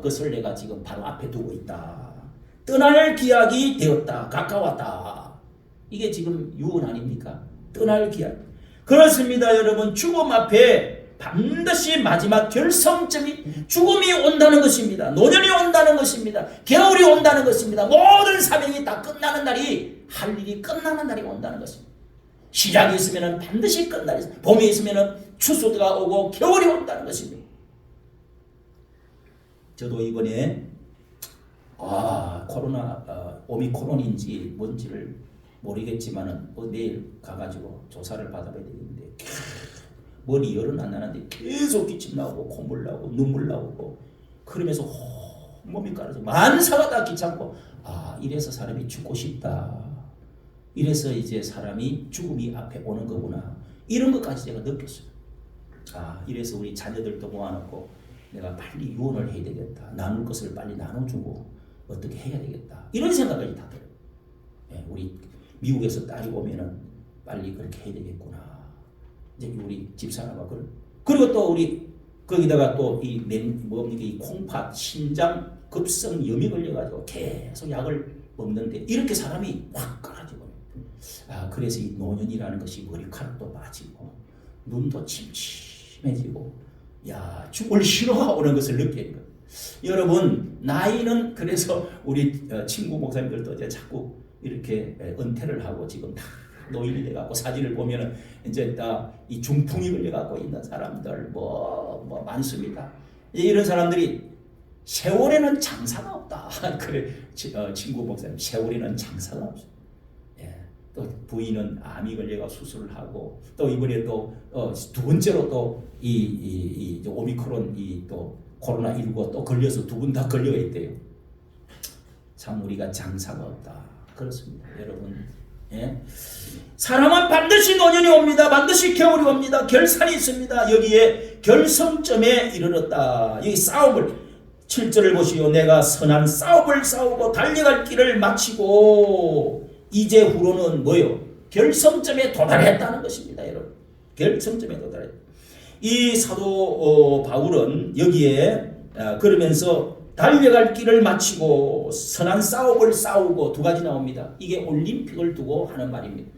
것을 내가 지금 바로 앞에 두고 있다. 떠날 기약이 되었다. 가까웠다. 이게 지금 유언 아닙니까? 떠날 기약. 그렇습니다. 여러분 죽음 앞에 반드시 마지막 결성점이 죽음이 온다는 것입니다. 노년이 온다는 것입니다. 겨울이 온다는 것입니다. 모든 사명이 다 끝나는 날이 할 일이 끝나는 날이 온다는 것입니다. 시작이 있으면 반드시 끝날이 있습니다. 봄이 있으면 추수가 오고 겨울이 온다는 것입니다. 저도 이번에 코로나 오미크론인지 뭔지를 모르겠지만은 내일 가가지고 조사를 받아봐야 되겠는데 머리 열은 안 나는데 계속 기침 나오고 콧물 나오고 눈물 나오고 그러면서 몸이 깔아서 만사가 다 귀찮고 이래서 사람이 죽고 싶다. 이래서 이제 사람이 죽음이 앞에 오는 거구나. 이런 것까지 제가 느꼈어요. 이래서 우리 자녀들도 모아놓고 내가 빨리 유언을 해야 되겠다. 나눌 것을 빨리 나눠주고 어떻게 해야 되겠다. 이런 생각을 다 들어요. 우리 미국에서 딸이 오면은 빨리 그렇게 해야 되겠구나. 이제 우리 집사람하고 그리고 또 우리 거기다가 또 이 콩팥 신장 급성염이 걸려가지고 계속 약을 먹는데 이렇게 사람이 확 깔아지고 그래서 이 노년이라는 것이 머리카락도 빠지고 눈도 침침해지고 죽을 싫어오는 것을 느끼는 거예요. 여러분 나이는 그래서 우리 친구 목사님들도 이제 자꾸 이렇게 은퇴를 하고 지금 다 노인이 돼갖고 사진을 보면은 이제 다 이 중풍이 걸려갖고 있는 사람들 뭐 많습니다. 이런 사람들이 세월에는 장사가 없다. 그래 친구 목사님 세월에는 장사가 없어. 또 부인은 암이 걸려가 수술을 하고 또 이번에 또 두 번째로 또 이 오미크론 또 코로나 19가 또 걸려서 두 분 다 걸려 있대요. 참 우리가 장사가 없다. 그렇습니다, 여러분. 사람은 반드시 노년이 옵니다. 반드시 겨울이 옵니다. 결산이 있습니다. 여기에 결성점에 이르렀다. 여기 싸움을 7절을 보시오. 내가 선한 싸움을 싸우고 달려갈 길을 마치고 이제 후로는 뭐요? 결성점에 도달했다는 것입니다, 여러분. 결성점에 도달했다. 이 사도 바울은 여기에 그러면서 달려갈 길을 마치고 선한 싸움을 싸우고 두 가지 나옵니다. 이게 올림픽을 두고 하는 말입니다.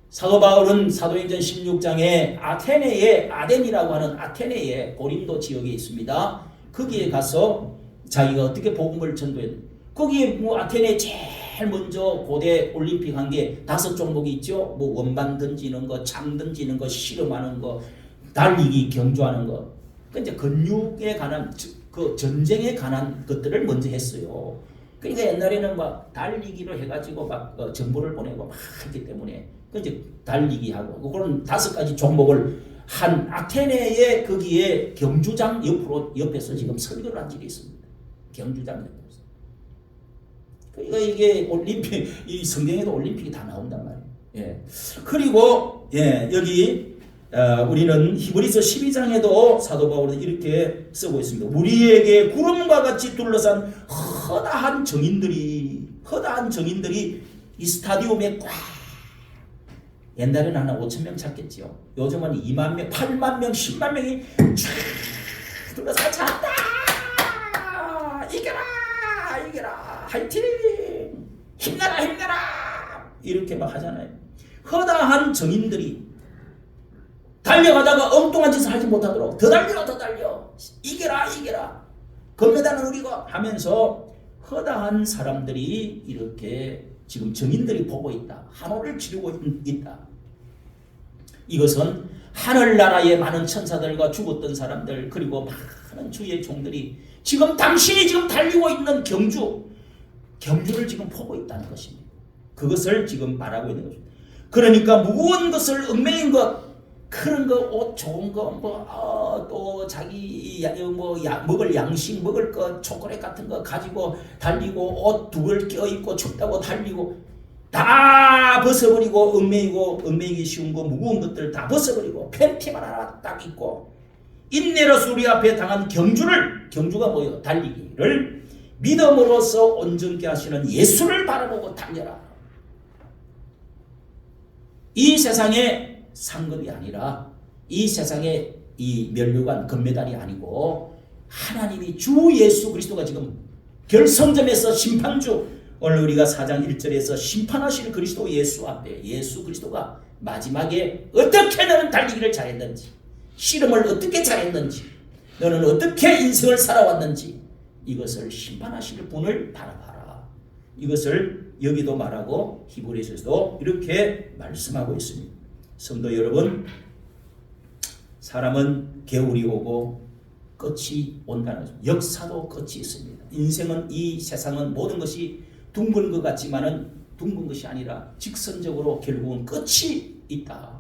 사도 바울은 사도행전 16장에 아덴이라고 하는 아테네의 고린도 지역에 있습니다. 거기에 가서 자기가 어떻게 복음을 전도했는지 거기에 아테네 제일 먼저 고대 올림픽 한 게 5종목이 있죠. 원반 던지는 거, 창 던지는 거, 씨름하는 거, 달리기, 경주하는 거. 이제 근육에 관한 그 전쟁에 관한 것들을 먼저 했어요. 그러니까 옛날에는 막 달리기로 해가지고 막 정보를 보내고 막 했기 때문에 이제 달리기 하고 그런 5가지 종목을 한 아테네의 거기에 경주장 옆에서 지금 설교를 한 적이 있습니다. 경주장 옆에서. 그러니까 이게 올림픽 이 성경에도 올림픽이 다 나온단 말이에요. 그리고 여기 우리는 히브리서 12장에도 사도 바울은 이렇게 쓰고 있습니다. 우리에게 구름과 같이 둘러싼 허다한 정인들이 이 스타디움에 꽉 옛날에는 한 5,000명 찼겠죠. 요즘은 2만 명, 8만 명, 10만 명이 쫙 둘러싸 찼다. 이겨라, 화이팅, 힘내라 이렇게 막 하잖아요. 허다한 정인들이 달려가다가 엉뚱한 짓을 하지 못하도록 더 달려 이겨라 금메달은 우리가 하면서 허다한 사람들이 이렇게 지금 정인들이 보고 있다. 한호를 치르고 있다. 이것은 하늘나라의 많은 천사들과 죽었던 사람들 그리고 많은 주의 종들이 지금 당신이 지금 달리고 있는 경주를 지금 보고 있다는 것입니다. 그것을 지금 말하고 있는 것입니다. 그러니까 무거운 것을 얽매인 것 그런 거 옷 좋은 거 또 자기 먹을 양식 먹을 거 초콜릿 같은 거 가지고 달리고 옷 두 벌 껴입고 춥다고 달리고 다 벗어버리고 얽매이기 쉬운 거 무거운 것들 다 벗어버리고 팬티만 하나 딱 입고 인내로서 우리 앞에 당한 경주가 뭐예요? 달리기를 믿음으로써 온전케 하시는 예수를 바라보고 달려라. 이 세상의 상급이 아니라 이 세상의 이 면류관 금메달이 아니고 하나님이 주 예수 그리스도가 지금 결성점에서 심판주 오늘 우리가 4장 1절에서 심판하실 그리스도 예수 앞에 예수 그리스도가 마지막에 어떻게 너는 달리기를 잘했는지 씨름을 어떻게 잘했는지 너는 어떻게 인생을 살아왔는지 이것을 심판하실 분을 바라봐라. 이것을 여기도 말하고 히브리서에서도 이렇게 말씀하고 있습니다. 성도 여러분, 사람은 겨울이 오고 끝이 온다는 것입니다. 역사도 끝이 있습니다. 인생은 이 세상은 모든 것이 둥근 것 같지만은 둥근 것이 아니라 직선적으로 결국은 끝이 있다.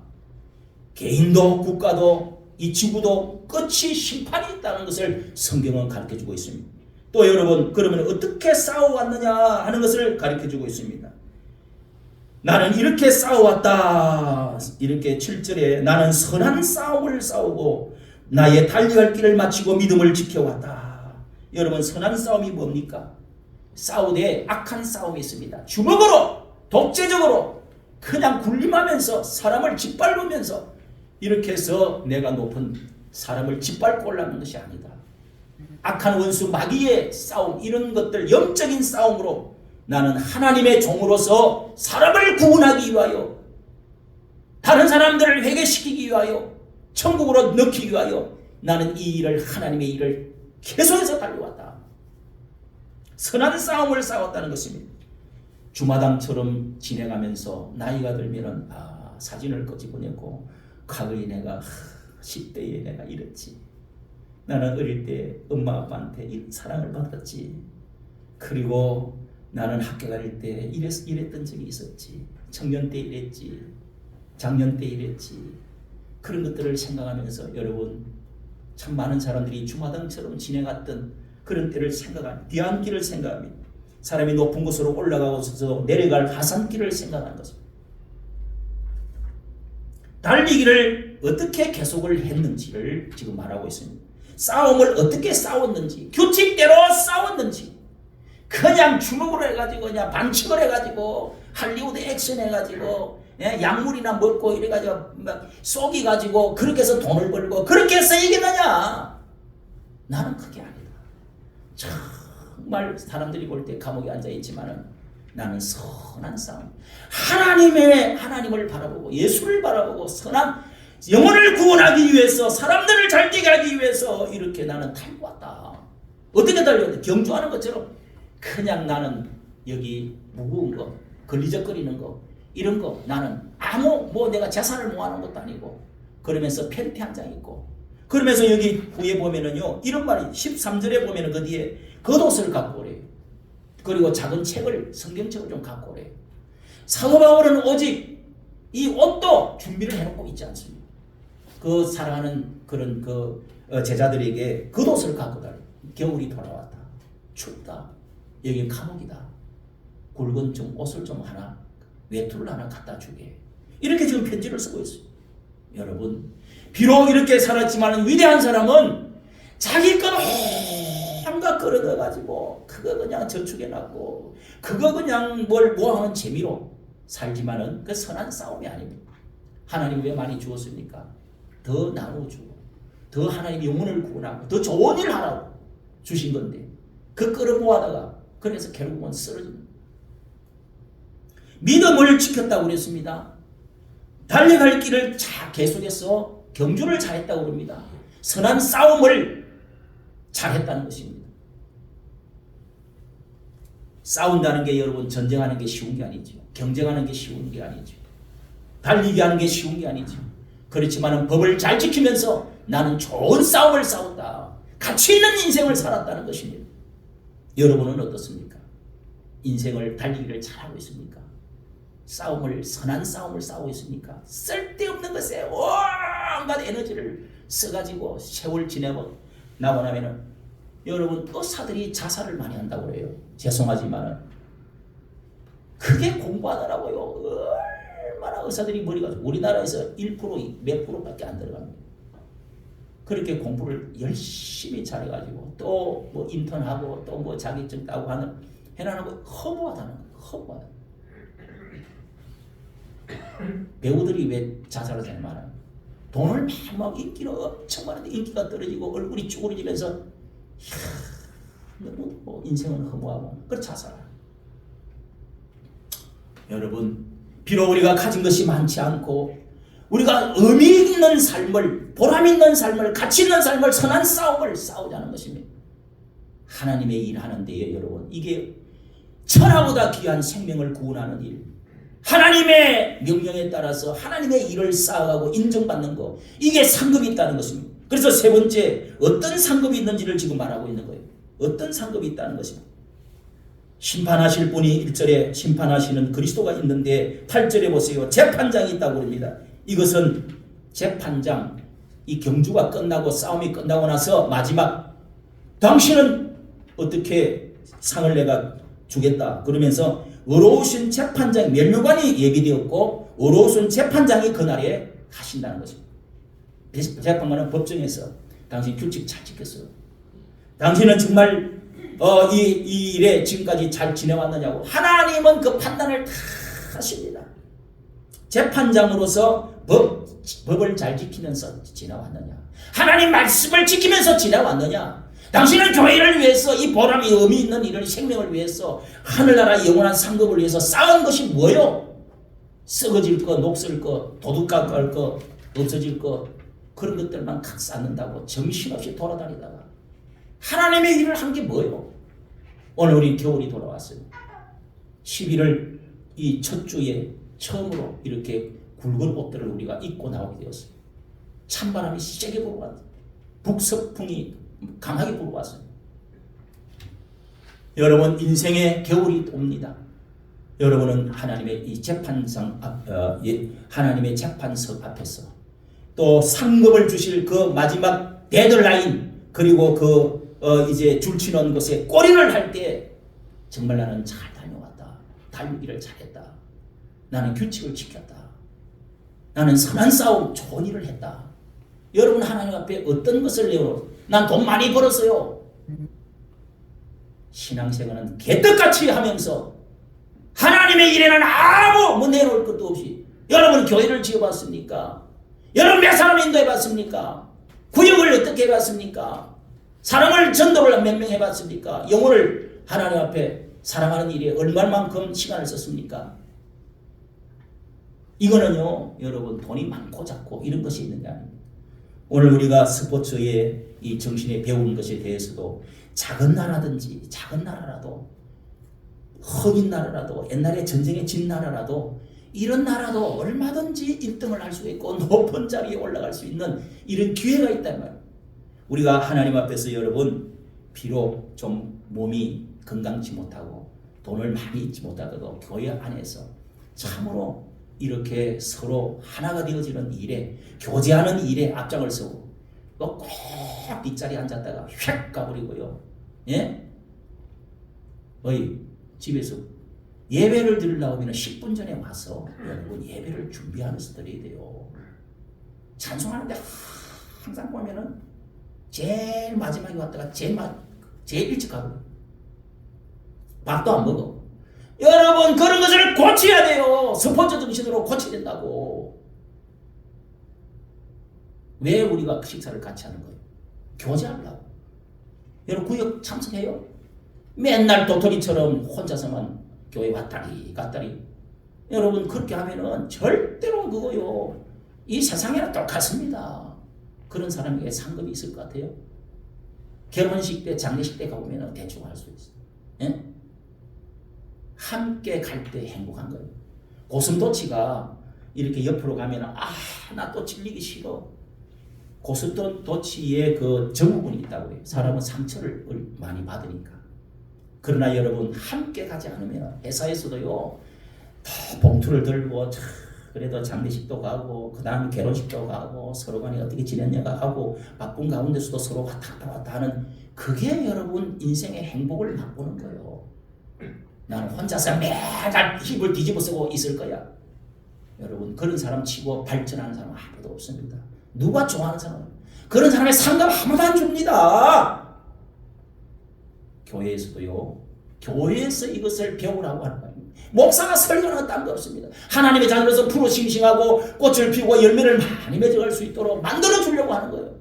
개인도 국가도 이 지구도 끝이 심판이 있다는 것을 성경은 가르쳐주고 있습니다. 또 여러분 그러면 어떻게 싸워왔느냐 하는 것을 가르쳐주고 있습니다. 나는 이렇게 싸워왔다. 이렇게 7절에 나는 선한 싸움을 싸우고 나의 달려갈 길을 마치고 믿음을 지켜왔다. 여러분 선한 싸움이 뭡니까? 싸우되 악한 싸움이 있습니다. 주먹으로 독재적으로 그냥 군림하면서 사람을 짓밟으면서 이렇게 해서 내가 높은 사람을 짓밟고 올라가는 것이 아니다. 악한 원수 마귀의 싸움 이런 것들 영적인 싸움으로 나는 하나님의 종으로서 사람을 구원하기 위하여 다른 사람들을 회개시키기 위하여 천국으로 넣기 위하여 나는 이 일을 하나님의 일을 계속해서 달려왔다. 선한 싸움을 싸웠다는 것입니다. 주마당처럼 지내가면서 나이가 들면은 사진을 끄집어내고 과거에 내가 10대에 내가 이랬지. 나는 어릴 때 엄마 아빠한테 사랑을 받았지. 그리고 나는 학교 다닐 때 이랬던 적이 있었지. 청년 때 이랬지. 작년 때 이랬지. 그런 것들을 생각하면서 여러분 참 많은 사람들이 주마등처럼 지내갔던 그런 때를 생각합니다. 뒤안길을 생각합니다. 사람이 높은 곳으로 올라가서 내려갈 하산길을 생각하는 것입니다. 달리기를 어떻게 계속을 했는지를 지금 말하고 있습니다. 싸움을 어떻게 싸웠는지, 규칙대로 싸웠는지, 그냥 주먹으로 해가지고 그냥 반칙을 해가지고 할리우드 액션 해가지고 약물이나 먹고 이래가지고 막 쏘기가지고 그렇게 해서 돈을 벌고 그렇게 해서 이기느냐? 나는 그게 아니다. 정말 사람들이 볼 때 감옥에 앉아있지만은 나는 선한 싸움, 하나님을 바라보고 예수를 바라보고 선한 영혼을 구원하기 위해서 사람들을 잘 되게 하기 위해서 이렇게 나는 달려왔다. 어떻게 달려왔다? 경주하는 것처럼 그냥 나는 여기 무거운 거, 걸리적거리는 거 이런 거 나는 내가 재산을 모아놓은 것도 아니고 그러면서 팬티 한 장 입고 그러면서 여기 후에 보면은요 이런 말이 13절에 보면은 그 뒤에 겉옷을 갖고 오래요. 그리고 작은 책을 성경책을 좀 갖고 오래요. 사도 바울은 오직 이 옷도 준비를 해놓고 있지 않습니다. 그 사랑하는 그런 제자들에게 겉옷을 갖고 다녀. 겨울이 돌아왔다. 춥다. 여기 감옥이다. 굵은 좀 옷을 좀 하나 외투를 하나 갖다 주게. 이렇게 지금 편지를 쓰고 있어요. 여러분 비록 이렇게 살았지만 위대한 사람은 자기 것 한가 끌어다가지고 그거 그냥 저축해놨고 그거 그냥 뭘 모아하는 재미로 살지만은 그 선한 싸움이 아닙니다. 하나님 왜 많이 주었습니까? 더 나눠주고 더 하나님 영혼을 구원하고 더 좋은 일 하라고 주신 건데 그 끌어모아다가 그래서 결국은 쓰러집니다. 믿음을 지켰다고 그랬습니다. 달려갈 길을 계속해서 경주를 잘했다고 그럽니다. 선한 싸움을 잘했다는 것입니다. 싸운다는 게 여러분 전쟁하는 게 쉬운 게 아니죠. 경쟁하는 게 쉬운 게 아니죠. 달리기 하는 게 쉬운 게 아니죠. 그렇지만 법을 잘 지키면서 나는 좋은 싸움을 싸웠다. 가치 있는 인생을 살았다는 것입니다. 여러분은 어떻습니까? 인생을 달리기를 잘하고 있습니까? 선한 싸움을 싸우고 있습니까? 쓸데없는 것에 온갖 에너지를 써가지고 세월 지내고 나고 나면은 여러분 의사들이 자살을 많이 한다고 그래요. 죄송하지만은 그게 공부하더라고요. 얼마나 의사들이 머리가 우리나라에서 1% 몇 프로밖에 안 들어갑니다. 그렇게 공부를 열심히 잘해가지고 또 뭐 인턴하고 또 뭐 자격증 따고 해나는 거 허무하다는 거예요. 허무하다. 배우들이 왜 자살을 잘 많아요? 돈을 막 인기는 엄청 많은데 인기가 떨어지고 얼굴이 쭈그러지면서 너무 뭐 인생은 허무하고 그래 자살을. 여러분 비록 우리가 가진 것이 많지 않고 우리가 의미 있는 삶을 보람 있는 삶을 가치 있는 삶을 선한 싸움을 싸우자는 것입니다. 하나님의 일 하는 데에 여러분 이게 천하보다 귀한 생명을 구원하는 일 하나님의 명령에 따라서 하나님의 일을 쌓아가고 인정받는 것 이게 상급이 있다는 것입니다. 그래서 세 번째 어떤 상급이 있는지를 지금 말하고 있는 거예요. 어떤 상급이 있다는 것입니다. 심판하실 분이 1절에 심판하시는 그리스도가 있는데 8절에 보세요. 재판장이 있다고 합니다. 이것은 재판장 이 경주가 끝나고 싸움이 끝나고 나서 마지막 당신은 어떻게 상을 내가 주겠다. 그러면서 어로우신 재판장 면류관이 예비되었고 어로우신 재판장이 그날에 하신다는 것입니다. 재판관은 법정에서 당신 규칙 잘 지켰어요. 당신은 정말 이 일에 지금까지 잘 지내왔느냐고. 하나님은 그 판단을 다 하십니다. 재판장으로서 법을 잘 지키면서 지내왔느냐. 하나님 말씀을 지키면서 지내왔느냐. 당신은 교회를 위해서 이 보람이 의미 있는 이런 생명을 위해서 하늘나라 영원한 상급을 위해서 쌓은 것이 뭐요? 썩어질 거, 녹슬 거, 도둑 깎을 거, 없어질 거 그런 것들만 각 쌓는다고 정신없이 돌아다니다가 하나님의 일을 한 게 뭐요? 오늘 우리 겨울이 돌아왔어요. 11월 이 첫 주에 처음으로 이렇게 굵은 옷들을 우리가 입고 나오게 되었어요. 찬바람이 세게 불어왔어요. 북서풍이 강하게 불어왔어요. 여러분 인생의 겨울이 옵니다. 여러분은 하나님의 이 재판상 하나님의 재판석 앞에서 또 상급을 주실 그 마지막 데드라인 그리고 이제 줄치는 것에 꼬리를 할 때 정말 나는 잘 다녀왔다. 달리기를 잘했다. 나는 규칙을 지켰다. 나는 선한 싸움 좋은 일을 했다. 여러분 하나님 앞에 어떤 것을 내어 난 돈 많이 벌었어요. 신앙생활은 개떡같이 하면서 하나님의 일에는 아무 내놓을 것도 없이 여러분 교회를 지어봤습니까? 여러분 몇 사람 인도해봤습니까? 구역을 어떻게 해봤습니까? 사람을 전도를 몇 명 해봤습니까? 영혼을 하나님 앞에 사랑하는 일에 얼마만큼 시간을 썼습니까? 이거는요 여러분 돈이 많고 작고 이런 것이 있는 게 아닙니다. 오늘 우리가 스포츠의 이 정신에 배우는 것에 대해서도 작은 나라든지 작은 나라라도 흑인 나라라도 옛날에 전쟁에 진 나라라도 이런 나라도 얼마든지 1등을 할 수 있고 높은 자리에 올라갈 수 있는 이런 기회가 있단 말이에요. 우리가 하나님 앞에서 여러분 비록 좀 몸이 건강치 못하고 돈을 많이 잊지 못하고도 교회 안에서 참으로 이렇게 서로 하나가 되어지는 일에 교제하는 일에 앞장을 서고 또 꼭 뒷자리에 앉았다가 휙 가버리고요. 예? 집에서 예배를 드리려고 하면 10분 전에 와서 여러분 예배를 준비하면서 드려야 돼요. 찬송하는데 항상 보면은 제일 마지막에 왔다가 제일 일찍 가고 밥도 안 먹어. 여러분 그런 것을 고쳐야 돼요. 스포츠 정신으로 고쳐야 된다고. 왜 우리가 식사를 같이 하는 거예요? 교제하려고. 여러분 구역 참석해요? 맨날 도토리처럼 혼자서만 교회 왔다리 갔다리. 여러분 그렇게 하면은 절대로 그거요. 이 세상에는 똑같습니다. 그런 사람에게 상급이 있을 것 같아요? 결혼식 때 장례식 때 가보면 대충 할 수 있어요. 예? 함께 갈 때 행복한 거예요. 고슴도치가 이렇게 옆으로 가면 나 또 질리기 싫어. 고슴도치의 그 정후군이 있다고 해요. 사람은 상처를 많이 받으니까. 그러나 여러분 함께 가지 않으면 회사에서도요 봉투를 들고 그래도 장례식도 가고 그 다음에 결혼식도 가고 서로 간에 어떻게 지냈냐가 하고 바쁜 가운데서도 서로 왔다 갔다 하는 그게 여러분 인생의 행복을 맛보는 거예요. 나는 혼자서 매달 힘을 뒤집어 쓰고 있을 거야. 여러분 그런 사람 치고 발전하는 사람은 아무도 없습니다. 누가 좋아하는 사람? 그런 사람의 상급 아무도 안 줍니다. 교회에서도요. 교회에서 이것을 배우라고 하는 거예요. 목사가 설교하는 건 딴 거 없습니다. 하나님의 자녀로서 프로 싱싱하고 꽃을 피우고 열매를 많이 맺어갈 수 있도록 만들어주려고 하는 거예요.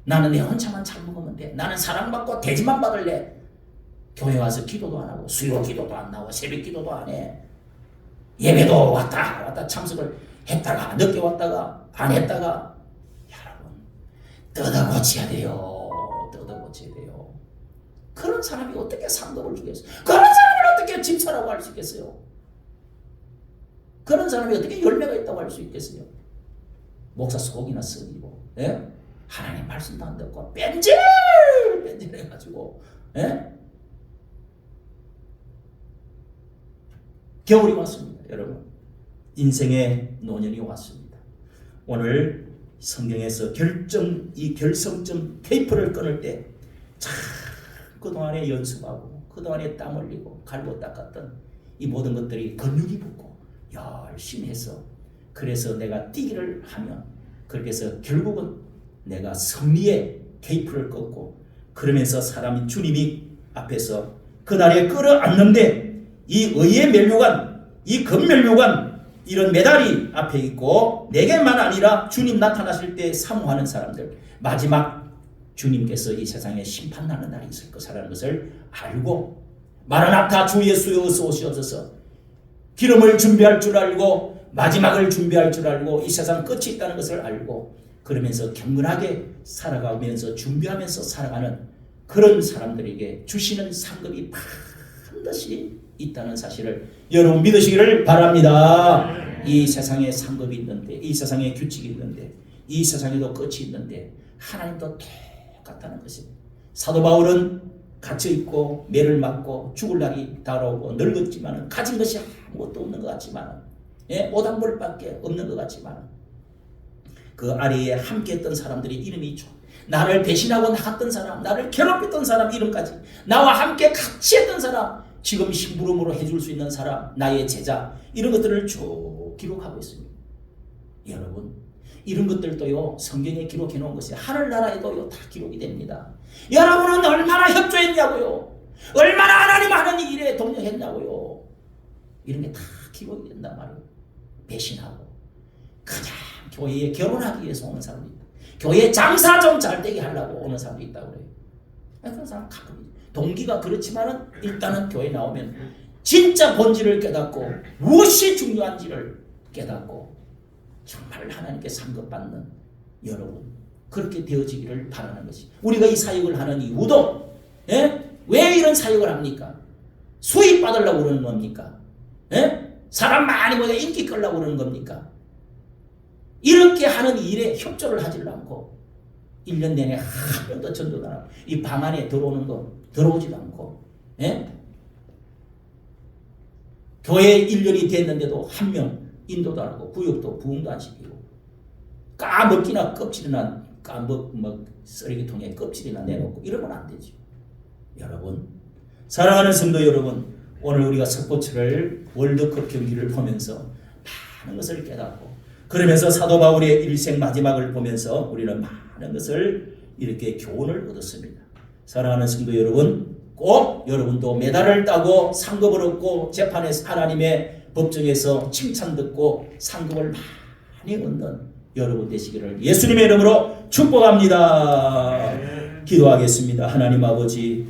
나는 내 혼자만 잘 먹으면 돼. 나는 사랑받고 대접만 받을래. 교회 와서 기도도 안 하고 수요 기도도 안 나와 새벽 기도도 안 해. 예배도 왔다 참석을 했다가 늦게 왔다가 안 했다가 여러분 뜯어 고쳐야 돼요. 뜯어 고쳐야 돼요. 그런 사람이 어떻게 상급을 주겠어요? 그런 사람을 어떻게 집사라고 할 수 있겠어요? 그런 사람이 어떻게 열매가 있다고 할 수 있겠어요? 목사 속이나 썩이고 예? 하나님 말씀도 안 듣고 뺀질해가지고 예? 겨울이 왔습니다. 여러분 인생의 노년이 왔습니다. 오늘 성경에서 결성점 테이프를 끊을 때 그동안에 연습하고 그동안에 땀 흘리고 갈고 닦았던 이 모든 것들이 근육이 붙고 열심히 해서 그래서 내가 뛰기를 하면 그렇게 해서 결국은 내가 승리의 테이프를 꺾고 그러면서 사람이 주님이 앞에서 그날에 끌어안는데 이 의의 면류관 이 금면류관 이런 메달이 앞에 있고 내게만 아니라 주님 나타나실 때 사모하는 사람들 마지막 주님께서 이 세상에 심판하는 날이 있을 것이라는 것을 알고 마라나타 주 예수여 어서 오시옵소서 기름을 준비할 줄 알고 마지막을 준비할 줄 알고 이 세상 끝이 있다는 것을 알고 그러면서 경건하게 살아가면서 준비하면서 살아가는 그런 사람들에게 주시는 상급이 반드시 있다는 사실을 여러분 믿으시기를 바랍니다. 이 세상에 상급이 있는데 이 세상에 규칙이 있는데 이 세상에도 끝이 있는데 하나님도 똑같다는 것입니다. 사도 바울은 갇혀있고 매를 맞고 죽을 날이 다가오고 늙었지만 가진 것이 아무것도 없는 것 같지만 오당벌밖에 없는 것 같지만 그 아래에 함께했던 사람들의 이름이 있죠. 나를 배신하고 나갔던 사람 나를 괴롭혔던 사람 이름까지 나와 함께 같이 했던 사람 지금 심부름으로 해줄 수 있는 사람 나의 제자 이런 것들을 쭉 기록하고 있습니다. 여러분 이런 것들도요 성경에 기록해 놓은 것이 하늘나라에도요 다 기록이 됩니다. 여러분은 얼마나 협조했냐고요. 얼마나 하나님 하는 일에 동력했냐고요. 이런 게 다 기록이 된단 말이에요. 배신하고 그냥 교회에 결혼하기 위해서 오는 사람도 있다. 교회 장사 좀 잘되게 하려고 오는 사람도 있다고 그래요. 그런 사람 가끔 동기가 그렇지만은 일단은 교회 나오면 진짜 본질을 깨닫고 무엇이 중요한지를 깨닫고 정말 하나님께 상급받는 여러분 그렇게 되어지기를 바라는 것이 우리가 이 사역을 하는 이유도 왜 이런 사역을 합니까? 수입 받으려고 그러는 겁니까? 사람 많이 모여 인기 끌려고 그러는 겁니까? 이렇게 하는 일에 협조를 하지 않고 1년 내내 한 명도 전도도 안 하고 이 방 안에 들어오는 거 들어오지도 않고 교회 1년이 됐는데도 한 명 인도도 안 하고 구역도 부흥도 안 시키고 까먹기나 껍질이나 쓰레기통에 껍질이나 내놓고 이러면 안 되죠. 여러분 사랑하는 성도 여러분 오늘 우리가 석고철을 월드컵 경기를 보면서 많은 것을 깨닫고 그러면서 사도 바울의 일생 마지막을 보면서 우리는 많은 것을 이렇게 교훈을 얻었습니다. 사랑하는 성도 여러분 꼭 여러분도 메달을 따고 상급을 얻고 재판에서 하나님의 법정에서 칭찬 듣고 상급을 많이 얻는 여러분 되시기를 예수님의 이름으로 축복합니다. 기도하겠습니다. 하나님 아버지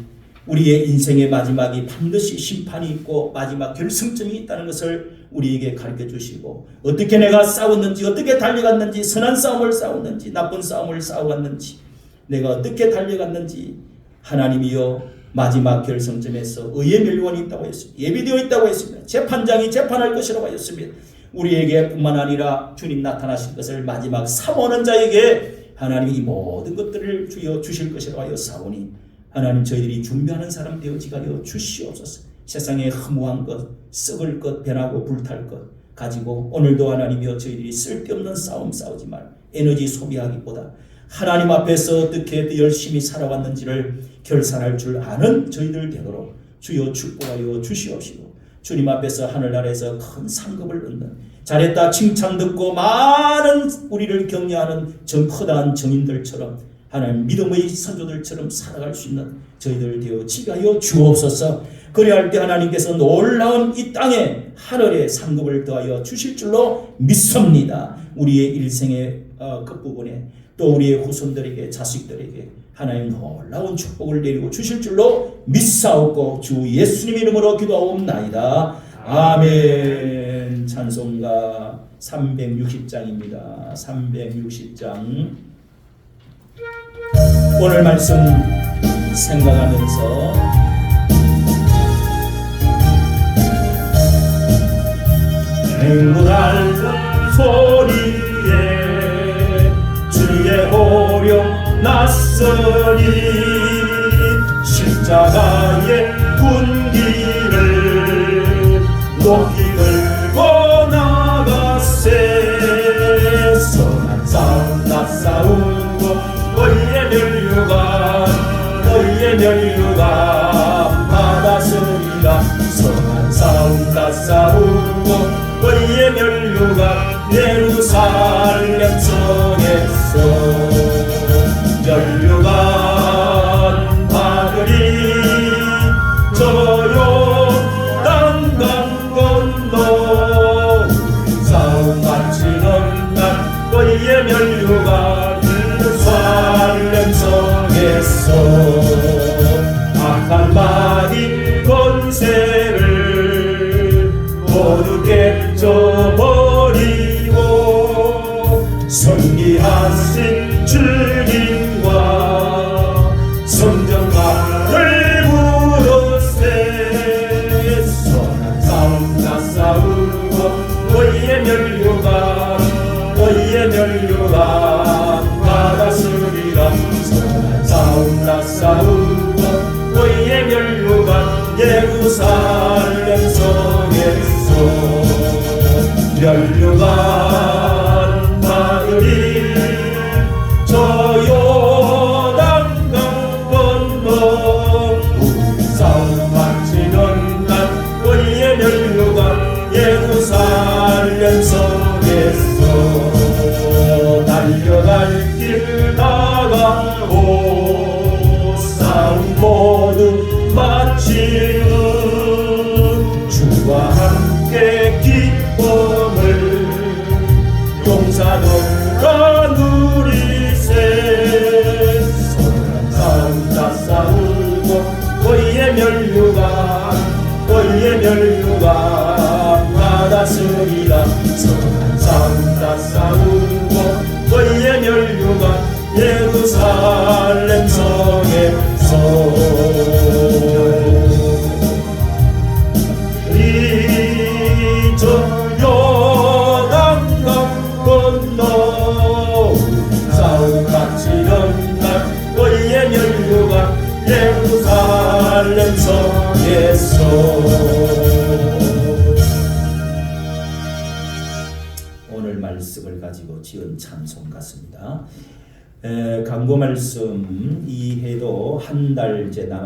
우리의 인생의 마지막이 반드시 심판이 있고 마지막 결승점이 있다는 것을 우리에게 가르쳐 주시고 어떻게 내가 싸웠는지 어떻게 달려갔는지 선한 싸움을 싸웠는지 나쁜 싸움을 싸워갔는지 내가 어떻게 달려갔는지 하나님이여 마지막 결승점에서 의의 멸류관이 있다고 했습니다. 예비되어 있다고 했습니다. 재판장이 재판할 것이라고 하였습니다. 우리에게 뿐만 아니라 주님 나타나실 것을 마지막 사모하는 자에게 하나님이 이 모든 것들을 주실 것이라고 하였사오니 하나님 저희들이 준비하는 사람 되어지게 하여 주시옵소서. 세상에 허무한 것, 썩을 것, 변하고 불탈 것 가지고 오늘도 하나님이여 저희들이 쓸데없는 싸움 싸우지 말 에너지 소비하기보다 하나님 앞에서 어떻게 열심히 살아왔는지를 결산할 줄 아는 저희들 되도록 주여 축복하여 주시옵시고 주님 앞에서 하늘나라에서 큰 상급을 얻는 잘했다 칭찬 듣고 많은 우리를 격려하는 커다란 정인들처럼 하나님 믿음의 선조들처럼 살아갈 수 있는 저희들 되어지게 하여 주옵소서. 그리할 때 하나님께서 놀라운 이 땅에 하늘의 상급을 더하여 주실 줄로 믿습니다. 우리의 일생의 끝부분에 또 우리의 후손들에게 자식들에게 하나님 놀라운 축복을 내리고 주실 줄로 믿사옵고 주 예수님 이름으로 기도하옵나이다. 아멘. 찬송가 360장입니다. 360장 오늘 말씀 생각하면서 행군하는 소리에 주의 호령 낯서니 십자가의 군기를 높이 들고 나가세 선한 싸움 다 싸우고 의의 멸류관 의의 면류관 바늘이 저 요단강 건너 싸움 마치는 날 너희의 면류관 살렘성에서 악한 마귀 권세를 모두 깨져버리고 승리하신 주님과 성전가를 부르세 선한 싸움 다 싸우고 너희의 면류관 받았으리라 선한 싸움 다 싸우고 너희의 면류관 예루살렘 성에서 면류관 마늘이 저 요단강 건너 싸움 마치는 날 너희의 면류관 예루살렘 성에서 달려갈 길 나가고 싸움 모두 마치는 주와 함께 기쁨을 용사들과 누리세 선한 싸움 다 싸우고 너희의 면류관 받았으리라 선한 싸움 다 싸우고 너희의 면류관 예루살렘 성에서 저 요단강 건너 싸움 마치는 날 너희의 면류관 예루살렘 성에서 오늘 말씀을 가지고 지은 찬송 같습니다. 광고 말씀 이 해도 한 달째 남았습니다.